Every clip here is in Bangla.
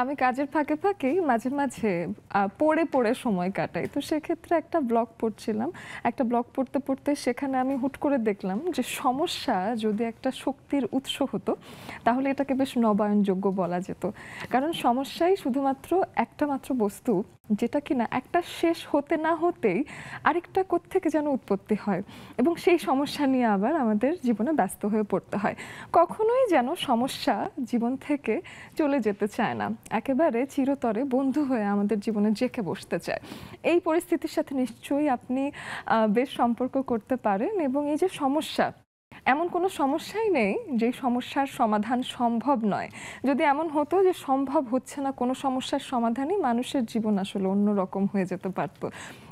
আমি কাজের ফাঁকে ফাঁকেই মাঝে মাঝে পড়ে পড়ে সময় কাটাই। তো সেক্ষেত্রে একটা ব্লগ পড়ছিলাম। একটা ব্লগ পড়তে পড়তে সেখানে আমি হুট করে দেখলাম যে সমস্যা যদি একটা শক্তির উৎস হতো তাহলে এটাকে বেশ নবায়নযোগ্য বলা যেত। কারণ সমস্যাই শুধুমাত্র একটা মাত্র বস্তু যেটা কিনা একটা শেষ হতে না হতেই আরেকটা কোত্থেকে যেন উৎপত্তি হয় এবং সেই সমস্যা নিয়ে আবার আমাদের জীবনে ব্যস্ত হয়ে পড়তে হয়। কখনোই যেন সমস্যা জীবন থেকে চলে যেতে চায় না, একেবারে চিরতরে বন্ধু হয়ে আমাদের জীবনে জেঁকে বসতে চায়। এই পরিস্থিতির সাথে নিশ্চয়ই আপনি বেশ সম্পর্ক করতে পারেন এবং এই যে সমস্যা, এমন কোনো সমস্যাই নেই যে সমস্যার সমাধান সম্ভব নয়। যদি এমন হতো যে সম্ভব হচ্ছে না কোনো সমস্যার সমাধানই, মানুষের জীবন আসলে অন্যরকম হয়ে যেতে পারতো।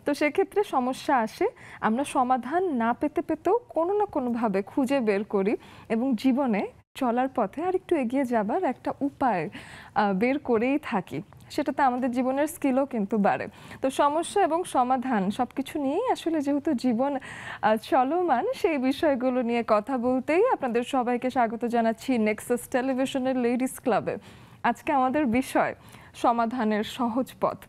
তো সেক্ষেত্রে সমস্যা আসে, আমরা সমাধান না পেতে পেতেও কোনো না কোনোভাবে খুঁজে বের করি এবং জীবনে চলার পথে আর একটু এগিয়ে যাবার একটা উপায় বের করেই থাকি। সেটাতে আমাদের জীবনের স্কিলও কিন্তু বাড়ে। তো সমস্যা এবং সমাধান সবকিছু নিয়েই আসলে যেহেতু জীবন চলমান, সেই বিষয়গুলো নিয়ে কথা বলতেই আপনাদের সবাইকে স্বাগত জানাচ্ছি নেক্সাস টেলিভিশনের লেডিস ক্লাবে। আজকে আমাদের বিষয় সমাধানের সহজ পথ।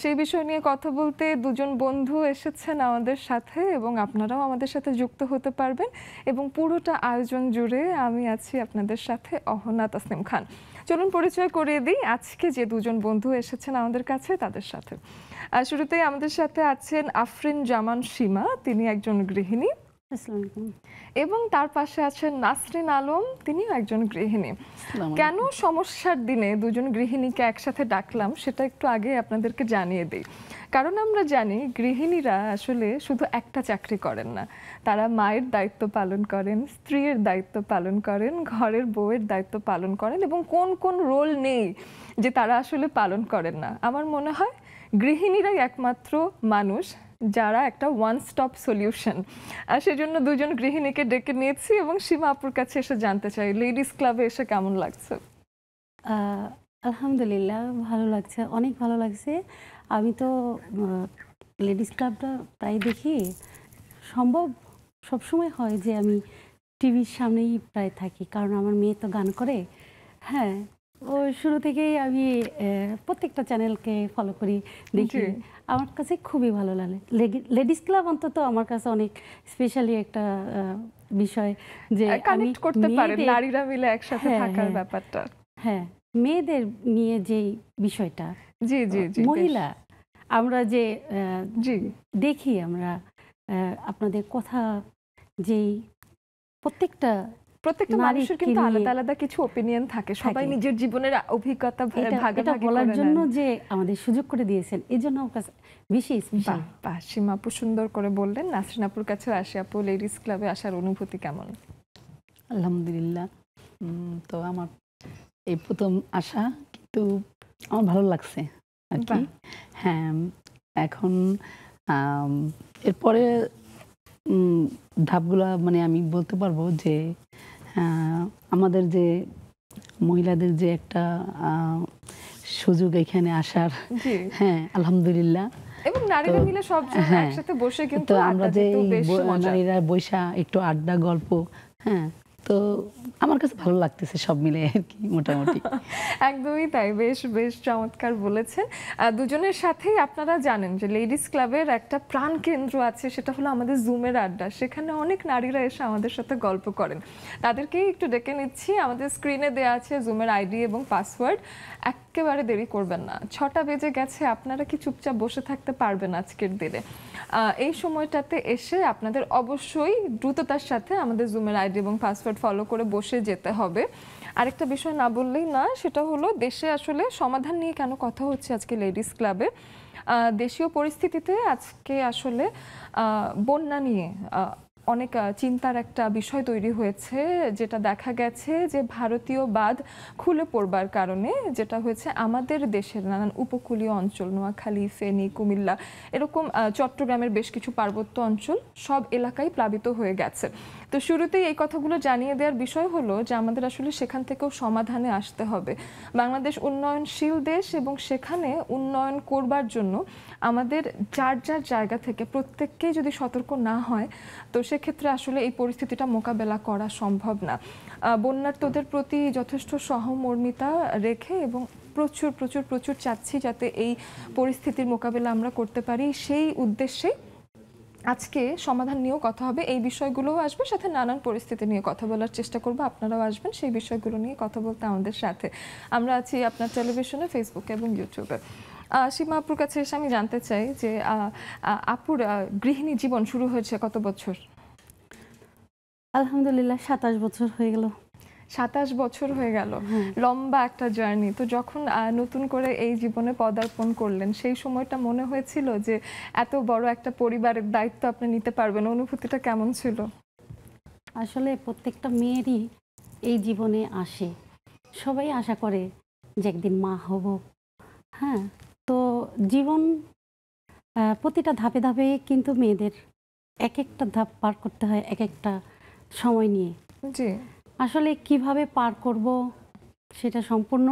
সেই বিষয় নিয়ে কথা বলতে দুজন বন্ধু এসেছেন আমাদের সাথে এবং আপনারাও আমাদের সাথে যুক্ত হতে পারবেন এবং পুরোটা আয়োজন জুড়ে আমি আছি আপনাদের সাথে, অহনা তাসনিম খান। চলুন পরিচয় করিয়ে দিই আজকে যে দুজন বন্ধু এসেছেন আমাদের কাছে তাদের সাথে। শুরুতেই আমাদের সাথে আছেন আফরিন জামান সীমা, তিনি একজন গৃহিণী, এবং তার পাশে আছেন নাসরিন আলম, তিনিও একজন গৃহিণী। কেন সমস্যার দিনে দুজন গৃহিণীকে একসাথে ডাকলাম সেটা একটু আগে আপনাদেরকে জানিয়ে দিই। কারণ আমরা জানি গৃহিণীরা আসলে শুধু একটা চাকরি করেন না, তারা মায়ের দায়িত্ব পালন করেন, স্ত্রীর দায়িত্ব পালন করেন, ঘরের বউয়ের দায়িত্ব পালন করেন, এবং কোন কোন রোল নেই যে তারা আসলে পালন করেন না। আমার মনে হয় গৃহিণীরাই একমাত্র মানুষ যারা একটা ওয়ান স্টপ সলিউশন। সেজন্য দুজন গৃহিণীকে ডেকে নিয়েছি এবং সীমা আপুর কাছে এসে জানতে চাই লেডিস ক্লাবে এসে কেমন লাগছে। আলহামদুলিল্লাহ, ভালো লাগছে, অনেক ভালো লাগছে। আমি তো লেডিস ক্লাবটা প্রায় দেখি, সম্ভব সবসময় হয় যে আমি টিভির সামনেই প্রায় থাকি, কারণ আমার মেয়ে তো গান করে। হ্যাঁ, ও শুরু থেকেই আমি প্রত্যেকটা চ্যানেলকে ফলো করি, দেখি। আমার কাছে খুবই ভালো লাগে লেডিস ক্লাব, অন্তত আমার কাছে অনেক স্পেশালি একটা বিষয় যে কানেক্ট করতে পারেন নারীরা মিলে একসাথে থাকার ব্যাপারটা। হ্যাঁ, মেয়েদের নিয়ে যে বিষয়টা, জি জি জি, মহিলা আমরা যে দেখি, আমরা আপনাদের কথা যেই প্রত্যেকটা মানুষের কিন্তু আলাদা আলাদা কিছু ওপিনিয়ন থাকে, সবাই নিজের জীবনের অভিজ্ঞতা ভাগাভাগি বলার জন্য যে আমাদের সুযোগ করে দিয়েছেন, এই জন্য আমার কাছে বেশি স্পেশাল। সীমা আপু সুন্দর করে বললেন। নাসরিন আপুর কাছে আসি, আপু লেডিস ক্লাবে আসার অনুভূতি কেমন? আলহামদুলিল্লাহ, তো আমার এই প্রথম আসা, কিন্তু আমার ভালো লাগছে আর কি। হ্যাঁ, এখন এরপরে ধাপগুলা মানে আমি বলতে পারবো যে আমাদের যে মহিলাদের যে একটা সুযোগ এখানে আসার, হ্যাঁ আলহামদুলিল্লাহ, এবং নারীরা মিলে সব একসাথে বসে কিন্তু আমরা যে নারীরা বৈশা একটু আড্ডা গল্প, হ্যাঁ, তো আমার কাছে ভালো লাগতেছে সব মিলে আর কি, মোটামুটি। একদমই তাই, বেশ বেশ চমৎকার বলেছেন। দুজনের সাথেই আপনারা জানেন যে লেডিস ক্লাবের একটা প্রাণ কেন্দ্র আছে, সেটা হলো আমাদের জুমের আড্ডা। সেখানে অনেক নারীরা এসে আমাদের সাথে গল্প করেন, তাদেরকেই একটু ডেকে নিচ্ছি। আমাদের স্ক্রিনে দেওয়া আছে জুমের আইডি এবং পাসওয়ার্ড। একেবারে দেরি করবেন না, 6টা বেজে গেছে, আপনারা কি চুপচাপ বসে থাকতে পারবেন আজকের দিনে? এই সময়টাতে এসে আপনাদের অবশ্যই দ্রুততার সাথে আমাদের জুমের আইডি এবং পাসওয়ার্ড ফলো করে বসে যেতে হবে। আরেকটা বিষয় না বললেই না, সেটা হলো দেশে আসলে সমাধান নিয়ে কেন কথা হচ্ছে আজকে লেডিস ক্লাবে। দেশীয় পরিস্থিতিতে আজকে আসলে বন্যা নিয়ে অনেক চিন্তার একটা বিষয় তৈরি হয়েছে, যেটা দেখা গেছে যে ভারতীয় বাঁধ খুলে পড়বার কারণে যেটা হয়েছে আমাদের দেশের নানান উপকূলীয় অঞ্চল, নোয়াখালী, ফেনী, কুমিল্লা, এরকম চট্টগ্রামের বেশ কিছু পার্বত্য অঞ্চল, সব এলাকায় প্লাবিত হয়ে গেছে। তো শুরুতেই এই কথাগুলো জানিয়ে দেওয়ার বিষয় হলো যে আমাদের আসলে সেখান থেকেও সমাধানে আসতে হবে। বাংলাদেশ উন্নয়নশীল দেশ এবং সেখানে উন্নয়ন করবার জন্য আমাদের যার যার জায়গা থেকে প্রত্যেককেই যদি সতর্ক না হয়, তো সেক্ষেত্রে সেক্ষেত্রে আসলে এই পরিস্থিতিটা মোকাবেলা করা সম্ভব না। বন্যার্তদের প্রতি যথেষ্ট সহমর্মিতা রেখে এবং প্রচুর প্রচুর প্রচুর চাচ্ছি যাতে এই পরিস্থিতির মোকাবেলা আমরা করতে পারি, সেই উদ্দেশ্যে আজকে সমাধান নিয়েও কথা হবে, এই বিষয়গুলোও আসবে, সাথে নানান পরিস্থিতি নিয়ে কথা বলার চেষ্টা করব, আপনারাও আসবেন সেই বিষয়গুলো নিয়ে কথা বলতে আমাদের সাথে। আমরা আছি আপনার টেলিভিশনে, ফেসবুকে এবং ইউটিউবে। সীমা আপুর কাছে এসে আমি জানতে চাই যে আপুর গৃহিণী জীবন শুরু হয়েছে কত বছর? আলহামদুলিল্লাহ 27 বছর হয়ে গেল। 27 বছর হয়ে গেল, লম্বা একটা জার্নি। তো যখন নতুন করে এই জীবনে পদার্পণ করলেন, সেই সময়টা মনে হয়েছিল যে এত বড় একটা পরিবারের দায়িত্ব আপনি নিতে পারবেন? অনুভূতিটা কেমন ছিল? আসলে প্রত্যেকটা মেয়েরই এই জীবনে আসে, সবাই আশা করে যে একদিন মা হব। হ্যাঁ, তো জীবন প্রতিটা ধাপে ধাপে কিন্তু মেয়েদের এক একটা ধাপ পার করতে হয় এক একটা সময় নিয়ে। জি। আসলে কিভাবে পার করব সেটা সম্পূর্ণ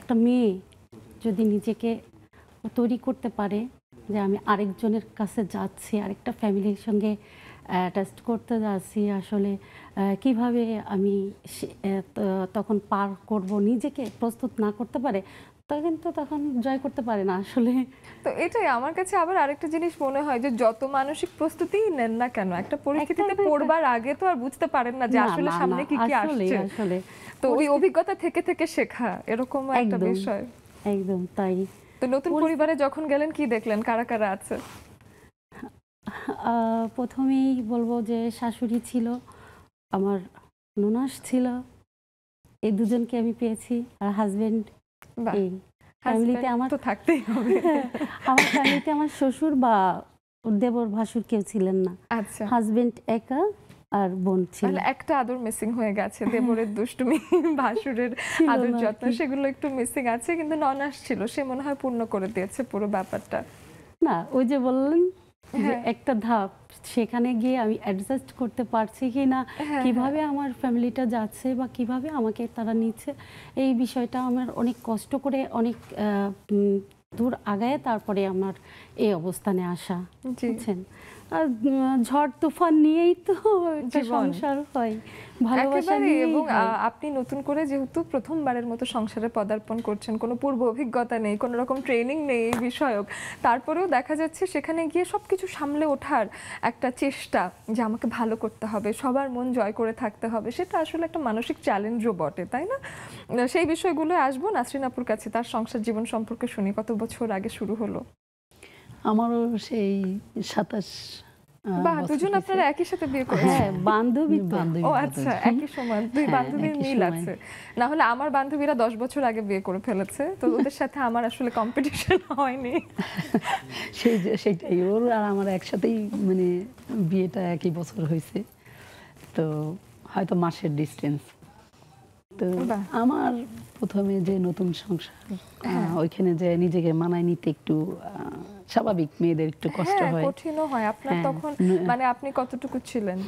একটা মেয়ে যদি নিজেকে তৈরি করতে পারে যে আমি আরেকজনের কাছে যাচ্ছি, আরেকটা ফ্যামিলির সঙ্গে অ্যাটাচ করতে যাচ্ছি, আসলে কিভাবে আমি তখন পার করব, নিজেকে প্রস্তুত না করতে পারে তখন জয় করতে পারে না আসলে। তো এটাই আমার কাছে আবার আরেকটা জিনিস মনে হয় যে যত মানসিক প্রস্তুতি নেন না কেন, একটা পরিস্থিতিতে পড়বার আগে তো আর বুঝতে পারেন না যে আসলে সামনে কি কি আসছে। আসলে তো ওই অভিজ্ঞতা থেকে থেকে শেখা, এরকম একটা বিষয়। একদম তাই। তো নতুন পরিবারে যখন গেলেন কি দেখলেন, কারা কারা আছে? প্রথমেই বলবো যে শাশুড়ি ছিল, আমার ননাস ছিল, এই দুজনকে আমি পেয়েছি, আর হাজবেন্ড। এই ফ্যামিলিতে আমার তো থাকতেই হবে। আমার ফ্যামিলিতে আমার শ্বশুর বা দেবর ভাসুর কেউ ছিলেন না। আচ্ছা, হাজবেন্ড একা আর বোন ছিল। তাহলে একটা আদর মিসিং হয়ে গেছে, দেবরের দুষ্টুমি, ভাসুরের আদর যত্ন, সেগুলো একটু মিসিং আছে, কিন্তু ননাস ছিল, সে মনে হয় পূর্ণ করে দিয়েছে পুরো ব্যাপারটা। না, ওই যে বললেন যে একটা ধাপ, সেখানে গিয়ে আমি অ্যাডজাস্ট করতে পারছি কি না, কিভাবে আমার ফ্যামিলিটা যাচ্ছে বা কিভাবে আমাকে তারা নিচ্ছে, এই বিষয়টা আমার অনেক কষ্ট করে অনেক দূর আগায় তারপরে আমার এই অবস্থানে আসা, বুঝছেন। আর ঝড় তুফান নিয়েই তো একটা সংসার হয়, ভালোবাসা নিয়ে। এবং আপনি নতুন করে যেহেতু প্রথমবারের মতো সংসারে পদার্পণ করছেন, কোনো পূর্ব অভিজ্ঞতা নেই, কোনো রকম ট্রেনিং নেই এই বিষয়ক, তারপরেও দেখা যাচ্ছে সেখানে গিয়ে সবকিছু সামলে ওঠার একটা চেষ্টা যে আমাকে ভালো করতে হবে, সবার মন জয় করে থাকতে হবে, সেটা আসলে একটা মানসিক চ্যালেঞ্জও বটে, তাই না? সেই বিষয়গুলো আসবো নাসরিন আপুর কাছে, তার সংসার জীবন সম্পর্কে শুনি। কত বছর আগে শুরু হলো? আমারও সেই 27। বাহ, দুজন আপনারা একই সাথে বিয়ে করেছেন? হ্যাঁ, বান্ধবী। ও আচ্ছা, একই সময় দুই বান্ধবীর মিল আছে। না হলে আমার বান্ধবীরা 10 বছর আগে বিয়ে করে ফেলেছে, তো ওদের সাথে আমার আসলে কম্পিটিশন হয়নি। সেইটাই, ওর আর আমার একসাথেই মানে বিয়েটা একই বছর হয়েছে, তো হয়তো মাসের ডিস্টেন্স। তো আমার প্রথমে যে নতুন সংসার, ওইখানে যে নিজেকে মানায় নিতে একটু স্বাভাবিক, মেয়েদের একটু কষ্ট হয়, কঠিনও হয়। আপনার তখন মানে আপনি কতটুকু ছিলেন,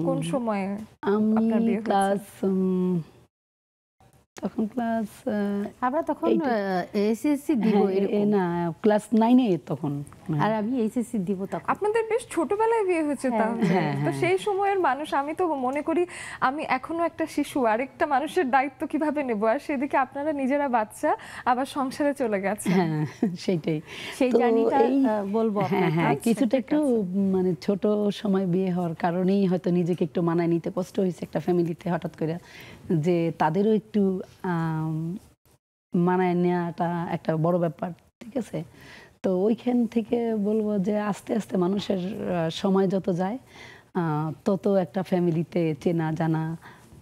কোন সময়ে আপনার বিয়ে হয়েছে? ক্লাস তখন ক্লাস আমরা তখন এসএসসি দিব, না ক্লাস 9 এ তখন, আর আমি এইচএসসি দিব তখন। আপনাদের বেশ ছোটবেলায় বিয়ে হয়েছে তাহলে। তো সেই সময়ের মানুষ, আমি তো মনে করি আমি এখনো একটা শিশু, আরেকটা মানুষের দায়িত্ব কিভাবে নেব, আর সেদিকে আপনারা নিজেরা বাচ্চা, আবার সংসারে চলে গেছে। হ্যাঁ, সেইটাই, সেই জার্নিটা বলবো। হ্যাঁ, কিছুটা একটু মানে ছোট সময় বিয়ে হওয়ার কারণেই হয়তো নিজেকে একটু মানায় নিতে কষ্ট হয়েছে একটা ফ্যামিলিতে হঠাৎ করে, যে তাদেরও একটু মানায় নেওয়াটা একটা বড় ব্যাপার, ঠিক আছে। তো ওইখান থেকে বলবো যে আস্তে আস্তে মানুষের সময় যত যায় তত একটা ফ্যামিলিতে চেনা জানা,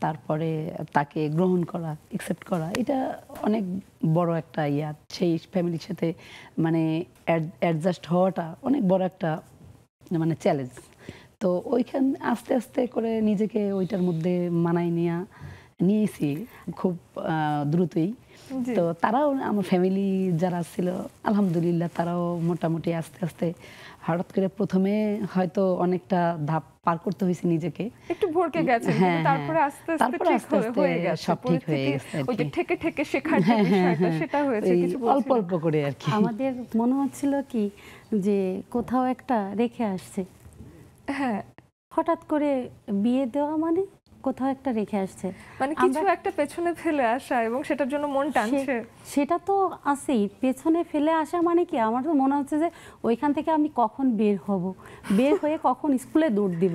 তারপরে তাকে গ্রহণ করা, অ্যাকসেপ্ট করা, এটা অনেক বড় একটা ইয়া। সেই ফ্যামিলির সাথে মানে অ্যাডজাস্ট হওয়াটা অনেক বড় একটা মানে চ্যালেঞ্জ। তো ওইখান আস্তে আস্তে করে নিজেকে ওইটার মধ্যে মানায় নিয়েছি খুব দ্রুতই। তো তারাও, আমার ফ্যামিলি যারা ছিল আলহামদুলিল্লাহ, তারাও মোটামুটি আস্তে আস্তে, হঠাৎ করে প্রথমে হয়তো অনেকটা ধাপ পার করতে হয়েছে, নিজেকে একটু ভরকে গেছে, কিন্তু তারপরে আস্তে আস্তে ঠিক হয়ে গেছে, সব ঠিক হয়ে গেছে। ওই যে ঠেকে ঠেকে শেখার যে বিষয়টা, সেটা হয়েছে কিছু অল্প অল্প করে আর কি। আমাদের মনে হচ্ছিল কি যে কোথাও একটা রেখে আসছে। হ্যাঁ, হঠাৎ করে বিয়ে দেওয়া মানে কোথাও একটা রেখে আসছে। মানে কিছু একটা পেছনে ফেলে আসা এবং সেটার জন্য মন টানছে। সেটা তো আছেই, পেছনে ফেলে আসা মানে কি, আমার তো মনে হচ্ছে যে ওইখান থেকে আমি কখন বের হব, বের হয়ে কখন স্কুলে দৌড় দিব।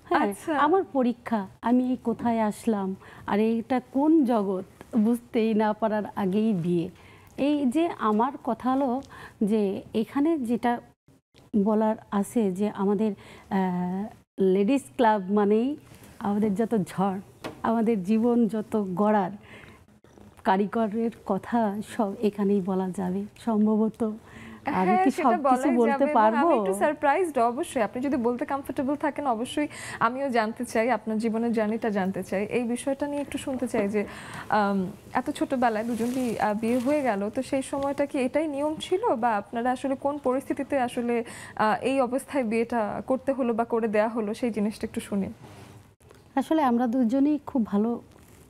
হ্যাঁ, আচ্ছা। আমার পরীক্ষা, আমি এই কোথায় আসলাম, আর এইটা কোন জগৎ বুঝতেই না পারার আগেই বিয়ে। এই যে আমার কথা হলো যে এখানে যেটা বলার আছে যে আমাদের লেডিস ক্লাব মানেই আমাদের যত ঝড়, আমাদের জীবন যত গড়ার কারিগরের কথা সব এখানেই বলা যাবে সম্ভবত। আমি হ্যাঁ, কি সেটা সব কিছু বলাই বলতে যাবে এবং পারবো? আমি একটু সারপ্রাইজড অবশ্যই। আপনি যদি বলতে কমফোর্টেবল থাকেন অবশ্যই আমিও জানতে চাই, আপনার জীবনের জার্নিটা জানতে চাই। এই বিষয়টা নিয়ে একটু শুনতে চাই যে এত ছোটবেলায় দুজনই বিয়ে হয়ে গেল, তো সেই সময়টা কি এটাই নিয়ম ছিল, বা আপনারা আসলে কোন পরিস্থিতিতে আসলে এই অবস্থায় বিয়েটা করতে হলো বা করে দেয়া হলো, সেই জিনিসটা একটু শুনি। আসলে আমরা দুজনেই খুব ভালো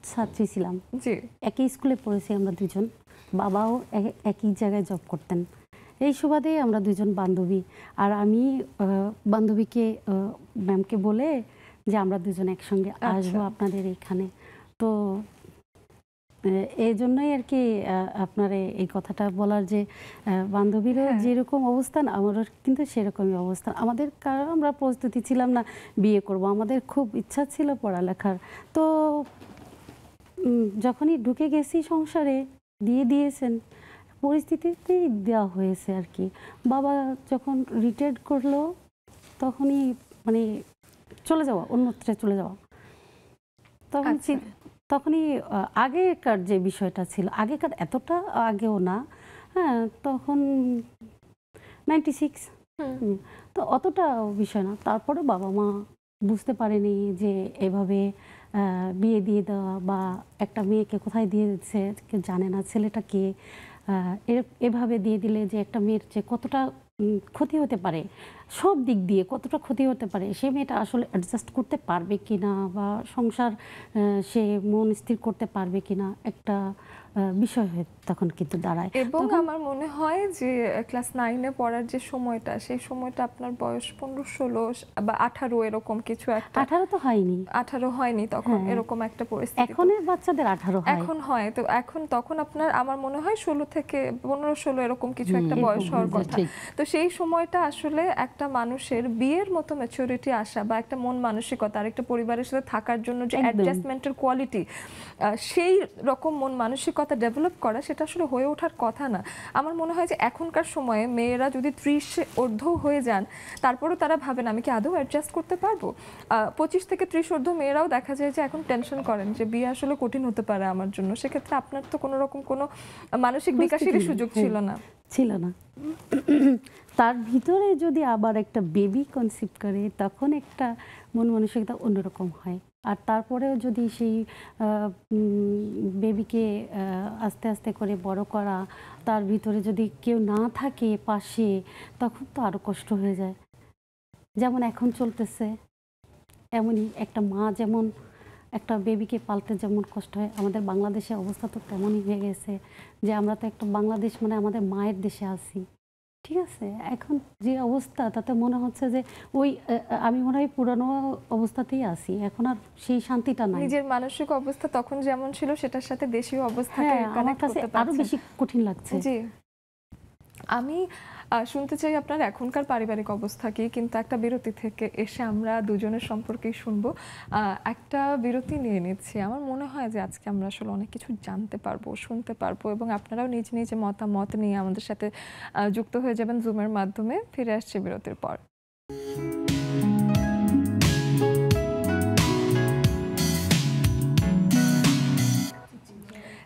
ছাত্রী ছিলাম, জি। একই স্কুলে পড়েছি আমরা দুজন, বাবাও একই জায়গায় জব করতেন। এই সুবাদে আমরা দুজন বান্ধবী। আর আমি বান্ধবীকে ম্যামকে বলে যে আমরা দুজন একসঙ্গে আসবো আপনাদের এখানে। তো এই জন্যই আর কি আপনার এই কথাটা বলার যে বান্ধবীরও যেরকম অবস্থান আমারও কিন্তু সেরকমই অবস্থান। আমাদের কারণ আমরা প্রস্তুতি ছিলাম না বিয়ে করব, আমাদের খুব ইচ্ছা ছিল পড়ালেখার। তো যখনই ঢুকে গেছি সংসারে, দিয়ে দিয়েছেন, পরিস্থিতিতেই দেওয়া হয়েছে আর কি। বাবা যখন রিটায়ার্ড করলো তখনই মানে চলে যাওয়া, অন্যত্রে চলে যাওয়া, তখন তখনই আগেকার যে বিষয়টা ছিল, আগেকার এতটা আগেও না, হ্যাঁ তখন 96, তো অতটা বিষয় না। তারপরে বাবা মা বুঝতে পারেনি যে এভাবে বিয়ে দিয়ে দেওয়া বা একটা মেয়েকে কোথায় দিয়ে দিচ্ছে কেউ জানে না, ছেলেটা কে, এভাবে দিয়ে দিলে যে একটা মেয়ের যে কতটা ক্ষতি হতে পারে, সব দিক দিয়ে কতটা ক্ষতি হতে পারে, সে মেয়েটা আসলে অ্যাডজাস্ট করতে পারবে কিনা বা সংসার সে মন স্থির করতে পারবে কিনা, একটা বিষয় হয়ে তখন কিন্তু দাঁড়ায়। এবং আমার মনে হয় যে ক্লাস 9-এ পড়ার যে সময়টা, সেই সময়টা আপনার বয়স 15-16 বা 18 এরকম কিছু একটা। 18 তো হয়নি, 18 হয়নি তখন, এরকম একটা পরিস্থিতি। এখনের বাচ্চাদের 18 হয়, এখন হয় তো, এখন তখন আপনার আমার মনে হয় 16 থেকে 15-16 এরকম কিছু একটা বয়স হওয়ার কথা। তো সেই সময়টা আসলে একটা মানুষের বিয়ের মতো ম্যাচুরিটি আসা বা একটা মন মানসিকতা আর একটা পরিবারের সাথে থাকার জন্য যে অ্যাডজাস্টমেন্টের কোয়ালিটি, সেই রকম মন মানসিকতা ডেভেলপ করা, সেটা আসলে হয়ে ওঠার কথা না। আমার মনে হয় যে এখনকার সময়ে মেয়েরা যদি 30 ঊর্ধ্ব হয়ে যান, তারপরেও তারা ভাবেন আমি কি আদৌ অ্যাডজাস্ট করতে পারবো। 25 থেকে 30 ঊর্ধ্ব মেয়েরাও দেখা যায় যে এখন টেনশন করেন যে বিয়ে আসলে কঠিন হতে পারে আমার জন্য। সেক্ষেত্রে আপনার তো কোনো রকম কোনো মানসিক বিকাশেরই সুযোগ ছিল না। ছিল না। তার ভিতরে যদি আবার একটা বেবি কনসিভ করে, তখন একটা মন মানসিকতা অন্যরকম হয়। আর তারপরেও যদি সেই বেবিকে আস্তে আস্তে করে বড় করা, তার ভিতরে যদি কেউ না থাকে পাশে, তখন তো আরো কষ্ট হয়ে যায়। যেমন এখন চলতেছে, এমনই একটা মা যেমন একটা বেবিকে পালতে যেমন কষ্ট হয়, আমাদের বাংলাদেশের অবস্থা তো তেমনই হয়ে গেছে যে আমরা তো একটা বাংলাদেশ মানে আমাদের মায়ের দেশে আছি, ঠিক আছে। এখন যে অবস্থা, তাতে মনে হচ্ছে যে ওই আমি মনে হয় পুরানো অবস্থাতেই আছি, এখন আর সেই শান্তিটা নাই। নিজের মানসিক অবস্থা তখন যেমন ছিল সেটার সাথে দেশীয় অবস্থাকে আমার কাছে আরো বেশি কঠিন লাগছে। জি। আমি শুনতে চাই আপনার এখনকার পারিবারিক অবস্থা কি, কিন্তু একটা বিরতি থেকে এসে আমরা দুজনের সম্পর্কেই শুনবো। একটা বিরতি নিয়ে নিচ্ছি। আমার মনে হয় যে আজকে আমরা আসলে অনেক কিছু জানতে পারবো, শুনতে পারবো, এবং আপনারাও নিজ নিজ মতামত নিয়ে আমাদের সাথে যুক্ত হয়ে যাবেন জুমের মাধ্যমে। ফিরে আসছি বিরতির পর।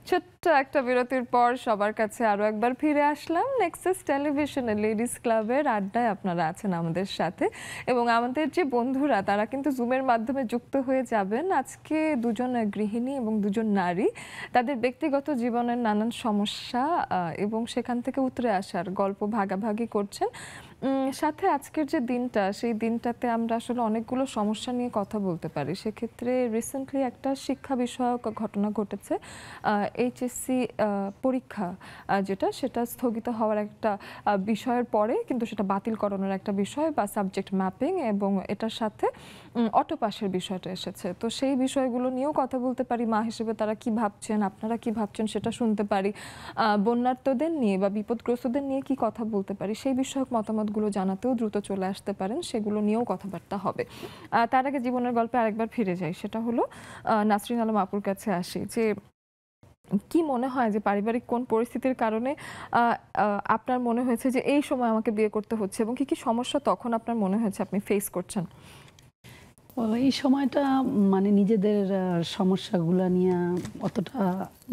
ছোট্ট একটা বিরতির পর সবার কাছে আরো একবার ফিরে আসলাম। নেক্সাস টেলিভিশনে লেডিস ক্লাবের আড্ডায় আপনারা আছেন আমাদের সাথে, এবং আমাদের যে বন্ধুরা তারা কিন্তু জুমের মাধ্যমে যুক্ত হয়ে যাবেন। আজকে দুজন গৃহিণী এবং দুজন নারী তাদের ব্যক্তিগত জীবনের নানান সমস্যা এবং সেখান থেকে উতরে আসার গল্প ভাগাভাগি করছেন। সাথে আজকের যে দিনটা, সেই দিনটাতে আমরা আসলে অনেকগুলো সমস্যা নিয়ে কথা বলতে পারি। সেক্ষেত্রে রিসেন্টলি একটা শিক্ষা বিষয়ক ঘটনা ঘটেছে। এইচএসসি পরীক্ষা সেটা স্থগিত হওয়ার একটা বিষয়ের পরে কিন্তু সেটা বাতিলকরণের একটা বিষয় বা সাবজেক্ট ম্যাপিং, এবং এটার সাথে অটো পাসের বিষয়টা এসেছে। তো সেই বিষয়গুলো নিয়েও কথা বলতে পারি। মা হিসেবে তারা কি ভাবছেন, আপনারা কি ভাবছেন সেটা শুনতে পারি। বন্যার্তদের নিয়ে বা বিপদগ্রস্তদের নিয়ে কি কথা বলতে পারি, সেই বিষয়ক মতামতগুলো জানাতেও দ্রুত চলে আসতে পারেন, সেগুলো নিয়েও কথাবার্তা হবে। তার আগে জীবনের গল্পে আরেকবার ফিরে যাই, সেটা হলো নাসরিন আলম আপুর কাছে আসি যে কি মনে হয় যে পারিবারিক কোন পরিস্থিতির কারণে আপনার মনে হয়েছে যে এই সময় আমাকে বিয়ে করতে হচ্ছে, এবং কি কি সমস্যা তখন আপনার মনে হয়েছে আপনি ফেস করছেন? এই সময়টা মানে নিজেদের সমস্যাগুলা নিয়ে অতটা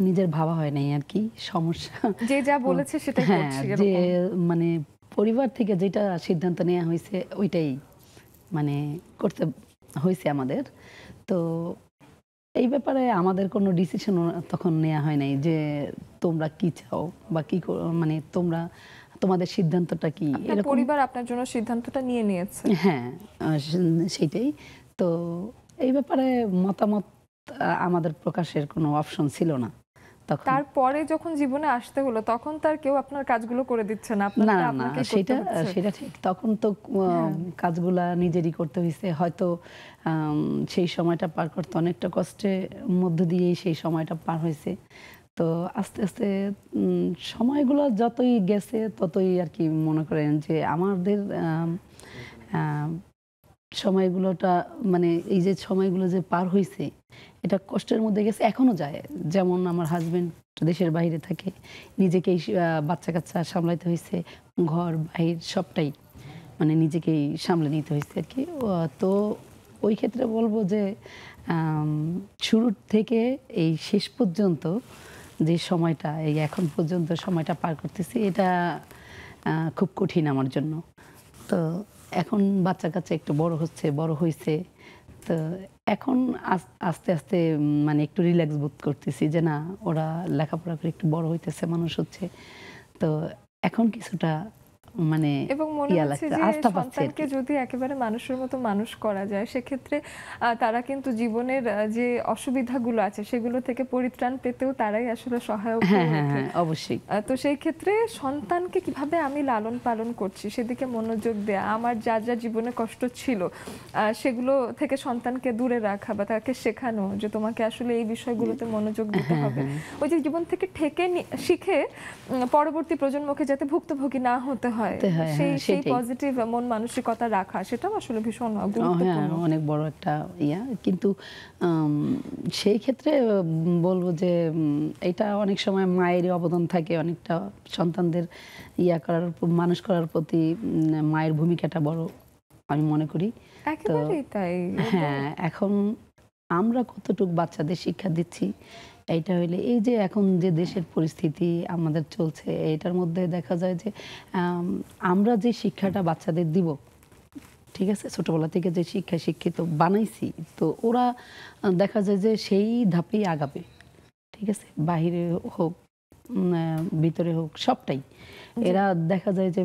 নিজের ভাবা হয় নাই আর কি। সমস্যা যে যা বলেছে সেটাই হ্যাঁ, করছি যে এরকম। মানে পরিবার থেকে যেটা সিদ্ধান্ত নেওয়া হয়েছে ওইটাই মানে করতে হয়েছে আমাদের। তো এই ব্যাপারে আমাদের কোনো ডিসিশন তখন নেওয়া হয় নাই যে তোমরা কি চাও বা কি মানে তোমাদের সিদ্ধান্তটা কি আপনার এরকম। পরিবার আপনার জন্য সিদ্ধান্তটা নিয়ে নিয়েছে। হ্যাঁ, সেইটাই। তো এই ব্যাপারে মতামত আমাদের প্রকাশের কোনো অপশন ছিল না তখন। তারপরে যখন জীবনে আসতে হলো তখন তার কেউ আপনার কাজগুলো করে দিচ্ছে না, না, আপনারটা না, আপনাকেই করতে সেটা হচ্ছে। সেটা ঠিক। তখন তো হ্যাঁ। কাজগুলা নিজেরই করতে হইছে। হয়তো সেই সময়টা পার করতে অনেকটা কষ্টের মধ্য দিয়েই সেই সময়টা পার হইছে। তো আস্তে, আস্তে সময়গুলো যতই গেছে ততই আরকি মনে করেন যে আমাদের আম আ সময়গুলোটা মানে এই যে সময়গুলো যে পার হইছে, এটা কষ্টের মধ্যে গেছে, এখনো যায়। যেমন আমার হাসব্যান্ড দেশের বাইরে থাকে। নিজেকেই বাচ্চা-কাচ্চা সামলাইতে হইছে। ঘর বাহির সবটাই মানে নিজেকেই সামলে নিতে হইছে আরকি। তো ওই ক্ষেত্রে বলব যে আম শুরুর থেকে এই শেষ পর্যন্ত যে সময়টা এই এখন পর্যন্ত সময়টা পার করতেছি, এটা খুব কঠিন আমার জন্য। তো এখন বাচ্চা-কাচ্চা একটু বড় হচ্ছে, বড় হইছে। তো এখন আস্তে, আস্তে মানে একটু রিল্যাক্স বোধ করতেছি যে না, ওরা লেখাপড়া করে একটু বড় হইতেছে, মানুষ হচ্ছে। তো এখন কিছুটা মানে এবং মনে হচ্ছে লাগছে, যে আস্থা পাচ্ছি সন্তানকে আরকি। যদি একেবারে মানুষের মতো মানুষ করা যায়, সেক্ষেত্রে তারা কিন্তু জীবনের যে অসুবিধাগুলো আছে সেগুলো থেকে পরিত্রাণ পেতেও তারাই আসলে সহায়ক হ্যাঁ, হয়ে হ্যাঁ, ওঠে। হ্যাঁ, অবশ্যই। তো সেই ক্ষেত্রে সন্তানকে কিভাবে আমি লালন পালন করছি সেদিকে মনোযোগ দেয়া, আমার যা যা জীবনে কষ্ট ছিল সেগুলো থেকে সন্তানকে দূরে রাখা বা তাকে শেখানো যে তোমাকে আসলে এই বিষয়গুলোতে মনোযোগ দিতে হ্যাঁ, হবে। হ্যাঁ। ওই যে জীবন থেকে শিখে পরবর্তী প্রজন্মকে যাতে ভুক্তভোগী না হতে হয়, হতে হয়, সেই হ্যাঁ, সেই সেটাই। পজিটিভ মন মানসিকতা রাখা, সেটাও আসলে ভীষণ হ্যাঁ, গুরুত্বপূর্ণ। অনেক বড় একটা কিন্তু আম সেই ক্ষেত্রে বলব যে এটা অনেক সময় মায়েরই অবদান থাকে অনেকটা সন্তানদের করার মানুষ করার প্রতি মায়ের ভূমিকাটা বড় আমি মনে করি। তো একেবারেই তাই। এবং হ্যাঁ, এখন আমরা কতটুক বাচ্চাদের শিক্ষা দিচ্ছি, এইটা হইলে এই যে এখন যে দেশের পরিস্থিতি আমাদের চলছে, এটার মধ্যে দেখা যায় যে আম আমরা যে শিক্ষাটা বাচ্চাদের দিব, ঠিক আছে? ছোটবেলা থেকে যে শিক্ষায় শিক্ষিত বানাইছি, তো ওরা দেখা যায় যে সেই ধাপেই আগাবে। ঠিক আছে? বাহিরে হোক, ভিতরে হোক সবটাই। জি। এরা দেখা যায় যে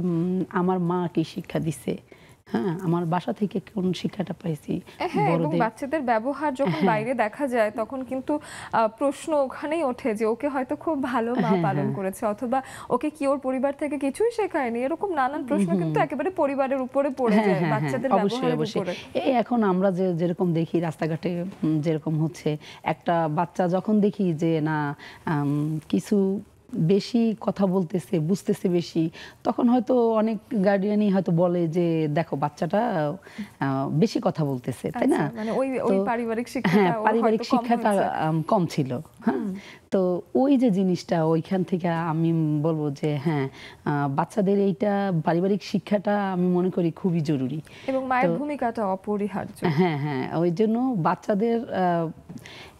আমার মা কি শিক্ষা দিছে, হ্যাঁ? আমার বাসা থেকে কোন শিক্ষাটা পাইছি, হ্যাঁ, এবং বড়দের বাচ্চাদের ব্যবহার যখন হ্যাঁ, বাইরে দেখা যায় তখন কিন্তু প্রশ্ন ওখানেই ওঠে যে ওকে হয়তো খুব ভালো মা হ্যাঁ, পালন হ্যাঁ। করেছে, অথবা ওকে কি ওর পরিবার থেকে কিছুই শেখায়নি, এরকম নানান প্রশ্ন হুম। কিন্তু একেবারে পরিবারের উপরে পড়ে হ্যাঁ, যায়, হ্যাঁ, হ্যাঁ। বাচ্চাদের অবশ্যই, ব্যবহারের অবশ্যই। উপরে। এই এখন আমরা যেরকম দেখি রাস্তাঘাটে যেরকম হচ্ছে, একটা বাচ্চা যখন দেখি যে না কিছু বেশি কথা বলতেছে, বুঝতেছে বেশি, তখন হয়তো অনেক গার্ডিয়ানই হয়তো বলে যে দেখো বাচ্চাটা বেশি কথা বলতেছে, তাই না? আচ্ছা, মানে ওই তো ওই পারিবারিক হ্যাঁ, শিক্ষাটা ওর পারিবারিক হয়তো কম শিক্ষাটা হয়েছে। কম ছিল। হ্যাঁ? তো ওই যে জিনিসটা ওইখান থেকে আমি বলব যে হ্যাঁ, বাচ্চাদের এইটা পারিবারিক শিক্ষাটা আমি মনে করি খুবই জরুরি। এবং তো মায়ের ভূমিকাটা অপরিহার্য। হ্যাঁ, হ্যাঁ, ওইজন্য বাচ্চাদের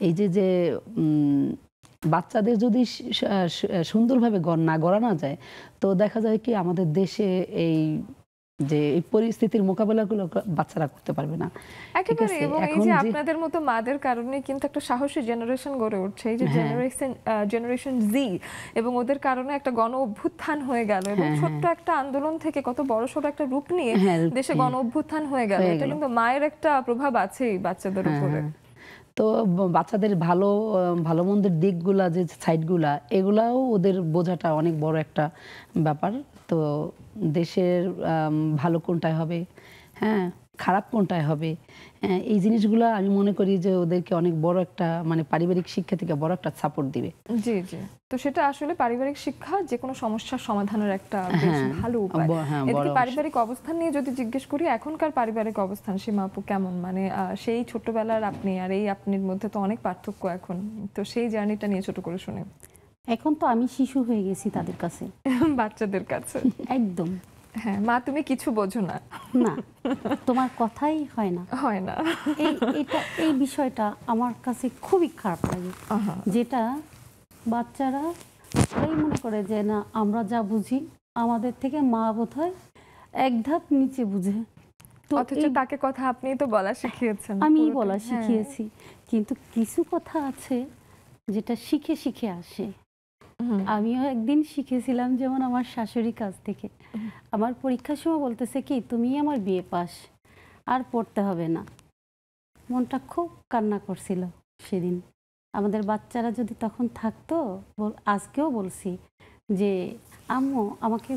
এই যে বাচ্চাদের যদি সুন্দরভাবে না গড়ানো যায়, তো দেখা যায় কি আমাদের দেশে এই যে এই পরিস্থিতির মোকাবেলাগুলো বাচ্চারা করতে পারবে না। ঠিক একেবারে, আছে, এবং এই এখন যে যে আপনাদের মতো মাদের কারণে কিন্তু একটা সাহসী জেনারেশন গড়ে উঠছে, এই যে জেনারেশন জি, এবং ওদের কারণে একটা গণ অভ্যুত্থান হয়ে গেল, এবং ছোট্ট একটা আন্দোলন থেকে কত বড়সড় একটা রূপ নিয়ে দেশে গণ অভ্যুত্থান হয়ে গেল। এটা কিন্তু মায়ের একটা প্রভাব আছেই বাচ্চাদের উপরে। তো বাচ্চাদের ভালো ভালো মন্দের দিকগুলা, যে সাইডগুলা, এগুলাও ওদের বোঝাটা অনেক বড় একটা ব্যাপার। তো দেশের ভালো কোনটায় হবে, হ্যাঁ, খারাপ কোনটায় হবে, এই জিনিসগুলো আমি মনে করি যে ওদেরকে অনেক বড় একটা মানে পারিবারিক শিক্ষা থেকে বড় একটা সাপোর্ট দিবে। জি জি, তো সেটা আসলে পারিবারিক শিক্ষা যে কোনো সমস্যার সমাধানের একটা বেশ ভালো উপায়। এদিকে পারিবারিক অবস্থান নিয়ে যদি জিজ্ঞেস করি, এখনকার পারিবারিক অবস্থান সীমা আপু কেমন? মানে সেই ছোটবেলার আপনি আর এই আপনির মধ্যে তো অনেক পার্থক্য এখন, তো সেই জার্নিটা নিয়ে ছোট করে শুনে। এখন তো আমি শিশু হয়ে গেছি তাদের কাছে, বাচ্চাদের কাছে একদম। হ্যাঁ, মা তুমি কিছু বোঝো না, না, তোমার কথাই হয় না, হয় না। এই বিষয়টা আমার কাছে খুবই খারাপ লাগে, যেটা বাচ্চারা এই মনে করে যে না আমরা যা বুঝি আমাদের থেকে মা বোধহয় এক ধাপ নিচে বুঝে। তো অথচ তাকে কথা আপনিই তো বলা শিখিয়েছেন। আমি বলা শিখিয়েছি, কিন্তু কিছু কথা আছে যেটা শিখে শিখে আসে। আমিও একদিন শিখেছিলাম, যেমন আমার শাশুড়ির কাছ থেকে। আমার পরীক্ষার সময় বলতেছে কি, তুমি আমার বিয়ে পাস, আর পড়তে হবে না। মনটা খুব কান্না করছিল সেদিন। আমাদের বাচ্চারা যদি তখন থাকতো, আজকেও বলছি যে আম্মু আমাকে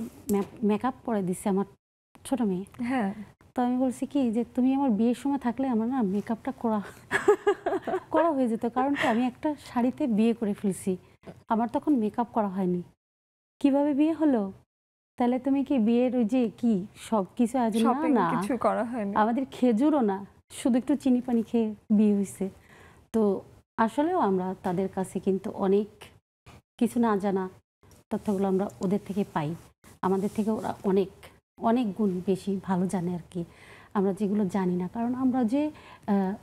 মেকআপ করে দিচ্ছে আমার ছোট মেয়ে। হ্যাঁ, তো আমি বলছি কি যে তুমি আমার বিয়ের সময় থাকলে আমার না মেকআপটা করা হয়ে যেত, কারণ কি আমি একটা শাড়িতে বিয়ে করে ফেলছি, আমার তখন মেকআপ করা হয়নি। কিভাবে বিয়ে হলো? তাহলে তুমি কি বিয়ের ওই যে কি সব কিছু আয়োজন না, কিছু করা হয়নি, আমাদের খেজুরও না, শুধু একটু চিনি পানি খেয়ে বিয়ে হয়েছে। তো আসলেও আমরা তাদের কাছে কিন্তু অনেক কিছু না জানা তথ্যগুলো আমরা ওদের থেকে পাই। আমাদের থেকে ওরা অনেক অনেক গুণ বেশি ভালো জানে আর কি, আমরা যেগুলো জানি না। কারণ আমরা যে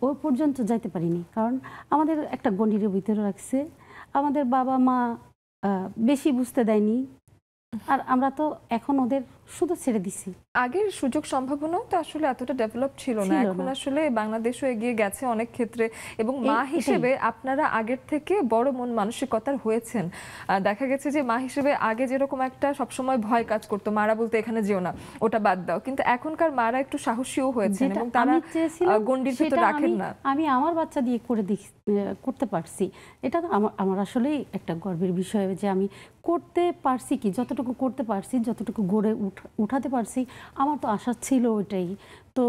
ওই পর্যন্ত যাইতে পারিনি, কারণ আমাদের একটা গণ্ডির ভিতরে রাখছে, আমাদের বাবা মা বেশি বুঝতে দেয়নি, আর আমরা তো এখন ওদের শুধু ছেড়ে দিছি। আগের সুযোগ সম্ভাবনাও তো আসলে এতটা ডেভেলপ ছিল না, এখন আসলে বাংলাদেশও এগিয়ে গেছে অনেক ক্ষেত্রে, এবং মা হিসেবে আপনারা আগের থেকে বড় মন মানসিকতার হয়েছেন। দেখা গেছে যে মা হিসেবে আগে যেরকম একটা সবসময় ভয় কাজ করতো, মারা বলতে এখানে যেও না, ওটা বাদ দাও, কিন্তু এখনকার মারা একটু সাহসীও হয়েছেন এবং তারা গণ্ডির ভিতর রাখেন না। আমি আমার বাচ্চা দিয়ে করতে পারছি, এটা আমার আসলেই একটা গর্বের বিষয় যে আমি করতে পারছি, কি যতটুকু করতে পারছি, যতটুকু গড়ে উঠাতে পারছি, আমার তো আশা ছিল ওইটাই। তো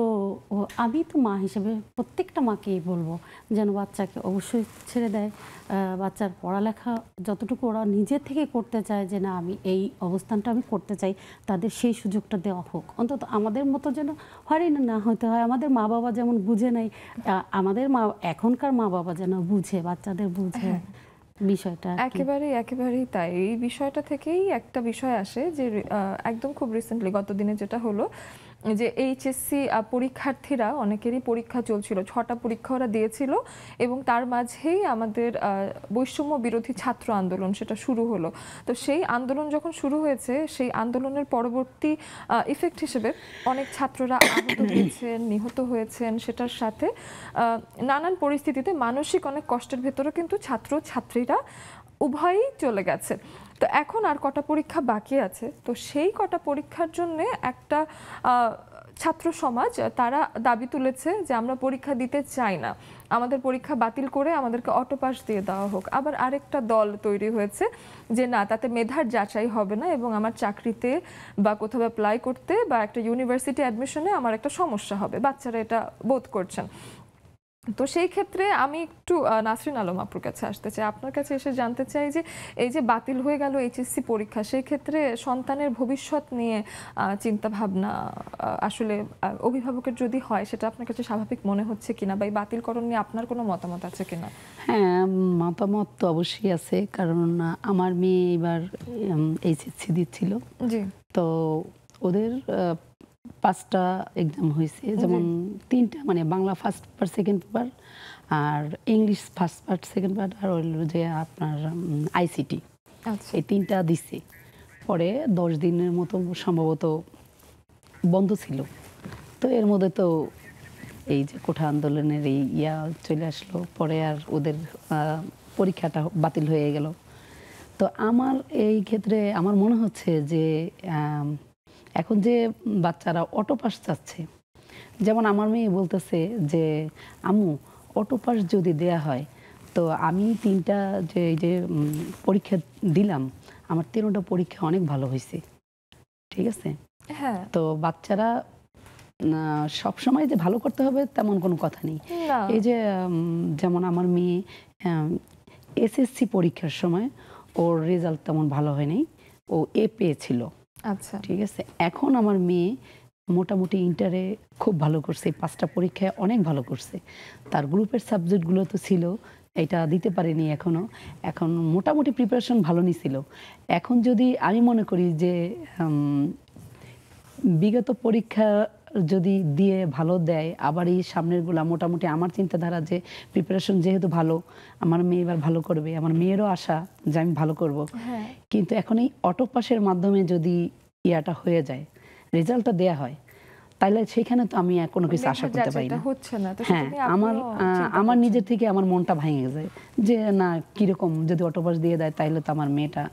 আমি তো মা হিসেবে প্রত্যেকটা মাকেই বলবো যেন বাচ্চাকে অবশ্যই ছেড়ে দেয়। বাচ্চার পড়ালেখা যতটুকু ওরা নিজের থেকে করতে চায়, যে না আমি এই অবস্থানটা আমি করতে চাই, তাদের সেই সুযোগটা দেওয়া হোক। অন্তত আমাদের মতো যেন হয়রান না হতে হয়। আমাদের মা বাবা যেমন বুঝে নাই, আমাদের এখনকার মা বাবা যেন বুঝে, বাচ্চাদের বুঝে বিষয়টা। একেবারেই তাই। এই বিষয়টা থেকেই একটা বিষয় আসে যে একদম খুব রিসেন্টলি গত দিনে যেটা হলো, যে এইচএসসি পরীক্ষার্থীরা অনেকেরই পরীক্ষা চলছিল, 6টা পরীক্ষা ওরা দিয়েছিল, এবং তার মাঝেই আমাদের বৈষম্য বিরোধী ছাত্র আন্দোলন সেটা শুরু হলো। তো সেই আন্দোলন যখন শুরু হয়েছে, সেই আন্দোলনের পরবর্তী ইফেক্ট হিসেবে অনেক ছাত্ররা আহত হয়েছেন, নিহত হয়েছেন, সেটার সাথে নানান পরিস্থিতিতে মানসিক অনেক কষ্টের ভেতরে কিন্তু ছাত্রছাত্রীরা উভয়ই চলে গেছে। তো এখন আর কটা পরীক্ষা বাকি আছে, তো সেই কটা পরীক্ষার জন্য একটা ছাত্র সমাজ তারা দাবি তুলেছে যে আমরা পরীক্ষা দিতে চাই না, আমাদের পরীক্ষা বাতিল করে আমাদেরকে অটোপাস দিয়ে দেওয়া হোক। আবার আরেকটা দল তৈরি হয়েছে যে না, তাতে মেধার যাচাই হবে না এবং আমার চাকরিতে বা কোথাও অ্যাপ্লাই করতে বা একটা ইউনিভার্সিটি অ্যাডমিশনে আমার একটা সমস্যা হবে, বাচ্চারা এটা বোধ করছেন। তো সেই ক্ষেত্রে আমি একটু নাসরিন আলম আপুর কাছে আসতে চাই, আপনার কাছে এসে জানতে চাই যে এই যে বাতিল হয়ে গেল এইচএসসি পরীক্ষা, সেই ক্ষেত্রে সন্তানের ভবিষ্যৎ নিয়ে চিন্তা ভাবনা আসলে অভিভাবকের যদি হয়, সেটা আপনার কাছে স্বাভাবিক মনে হচ্ছে কিনা, বা এই বাতিলকরণ নিয়ে আপনার কোনো মতামত আছে কিনা? হ্যাঁ, মতামত তো অবশ্যই আছে, কারণ আমার মেয়ে এবার এইচএসসি দিচ্ছিল। জি, তো ওদের 5টা এক্সাম হয়েছে, যেমন 3টা মানে Bangla first part second part, আর English first part second part, আর হলো যে আপনার আইসিটি, এই 3টা দিচ্ছে। পরে 10 দিনের মতো সম্ভবত বন্ধ ছিল। তো এর মধ্যে তো এই যে কোঠা আন্দোলনের এই চলে আসলো, পরে আর ওদের পরীক্ষাটা বাতিল হয়ে গেল। তো আমার এই ক্ষেত্রে আমার মনে হচ্ছে যে এখন যে বাচ্চারা অটো পাস চাচ্ছে, যেমন আমার মেয়ে বলতেছে যে আম্মু অটো পাস যদি দেয়া হয় তো আমি 3টা যে এই যে পরীক্ষা দিলাম, আমার 3টা পরীক্ষা অনেক ভালো হয়েছে। ঠিক আছে? হ্যাঁ। তো বাচ্চারা সবসময় যে ভালো করতে হবে তেমন কোনো কথা নেই। না। এই যে যেমন আমার মেয়ে এসএসসি পরীক্ষার সময় ওর রেজাল্ট তেমন ভালো হয়নি, ও এ পেয়েছিল। আচ্ছা। ঠিক আছে? এখন আমার মেয়ে মোটামুটি ইন্টারে খুব ভালো করছে, 5টা পরীক্ষায় অনেক ভালো করছে। তার গ্রুপের সাবজেক্টগুলো তো ছিল, এটা দিতে পারেনি এখনো। এখন মোটামুটি প্রিপারেশন ভালো নিছিল। এখন যদি আমি মনে করি যে বিগত পরীক্ষা যদি দিয়ে ভালো দেয়, আবার এই সামনেরগুলা মোটামুটি আমার চিন্তাধারা যে প্রিপারেশন যেহেতু ভালো, আমার মেয়ে এবার ভালো করবে, আমার মেয়েরও আশা যে আমি ভালো করব। হ্যাঁ। কিন্তু এখন এই অটো পাসের মাধ্যমে যদি ইয়াটা হয়ে যায়, রেজাল্টটা দেয়া হয়, তাহলে সেখানে তো আমি আর কোনো কিছু আশা করতে পারি না। হচ্ছে না, তো হ্যাঁ, সেটা নিয়ে আমার আপনিও চিন্তা আমার করছেন। নিজের থেকে আমার মনটা ভেঙে যায় যে না, কিরকম যদি অটো পাস দিয়ে দেয় তাহলে তো আমার মেয়েটা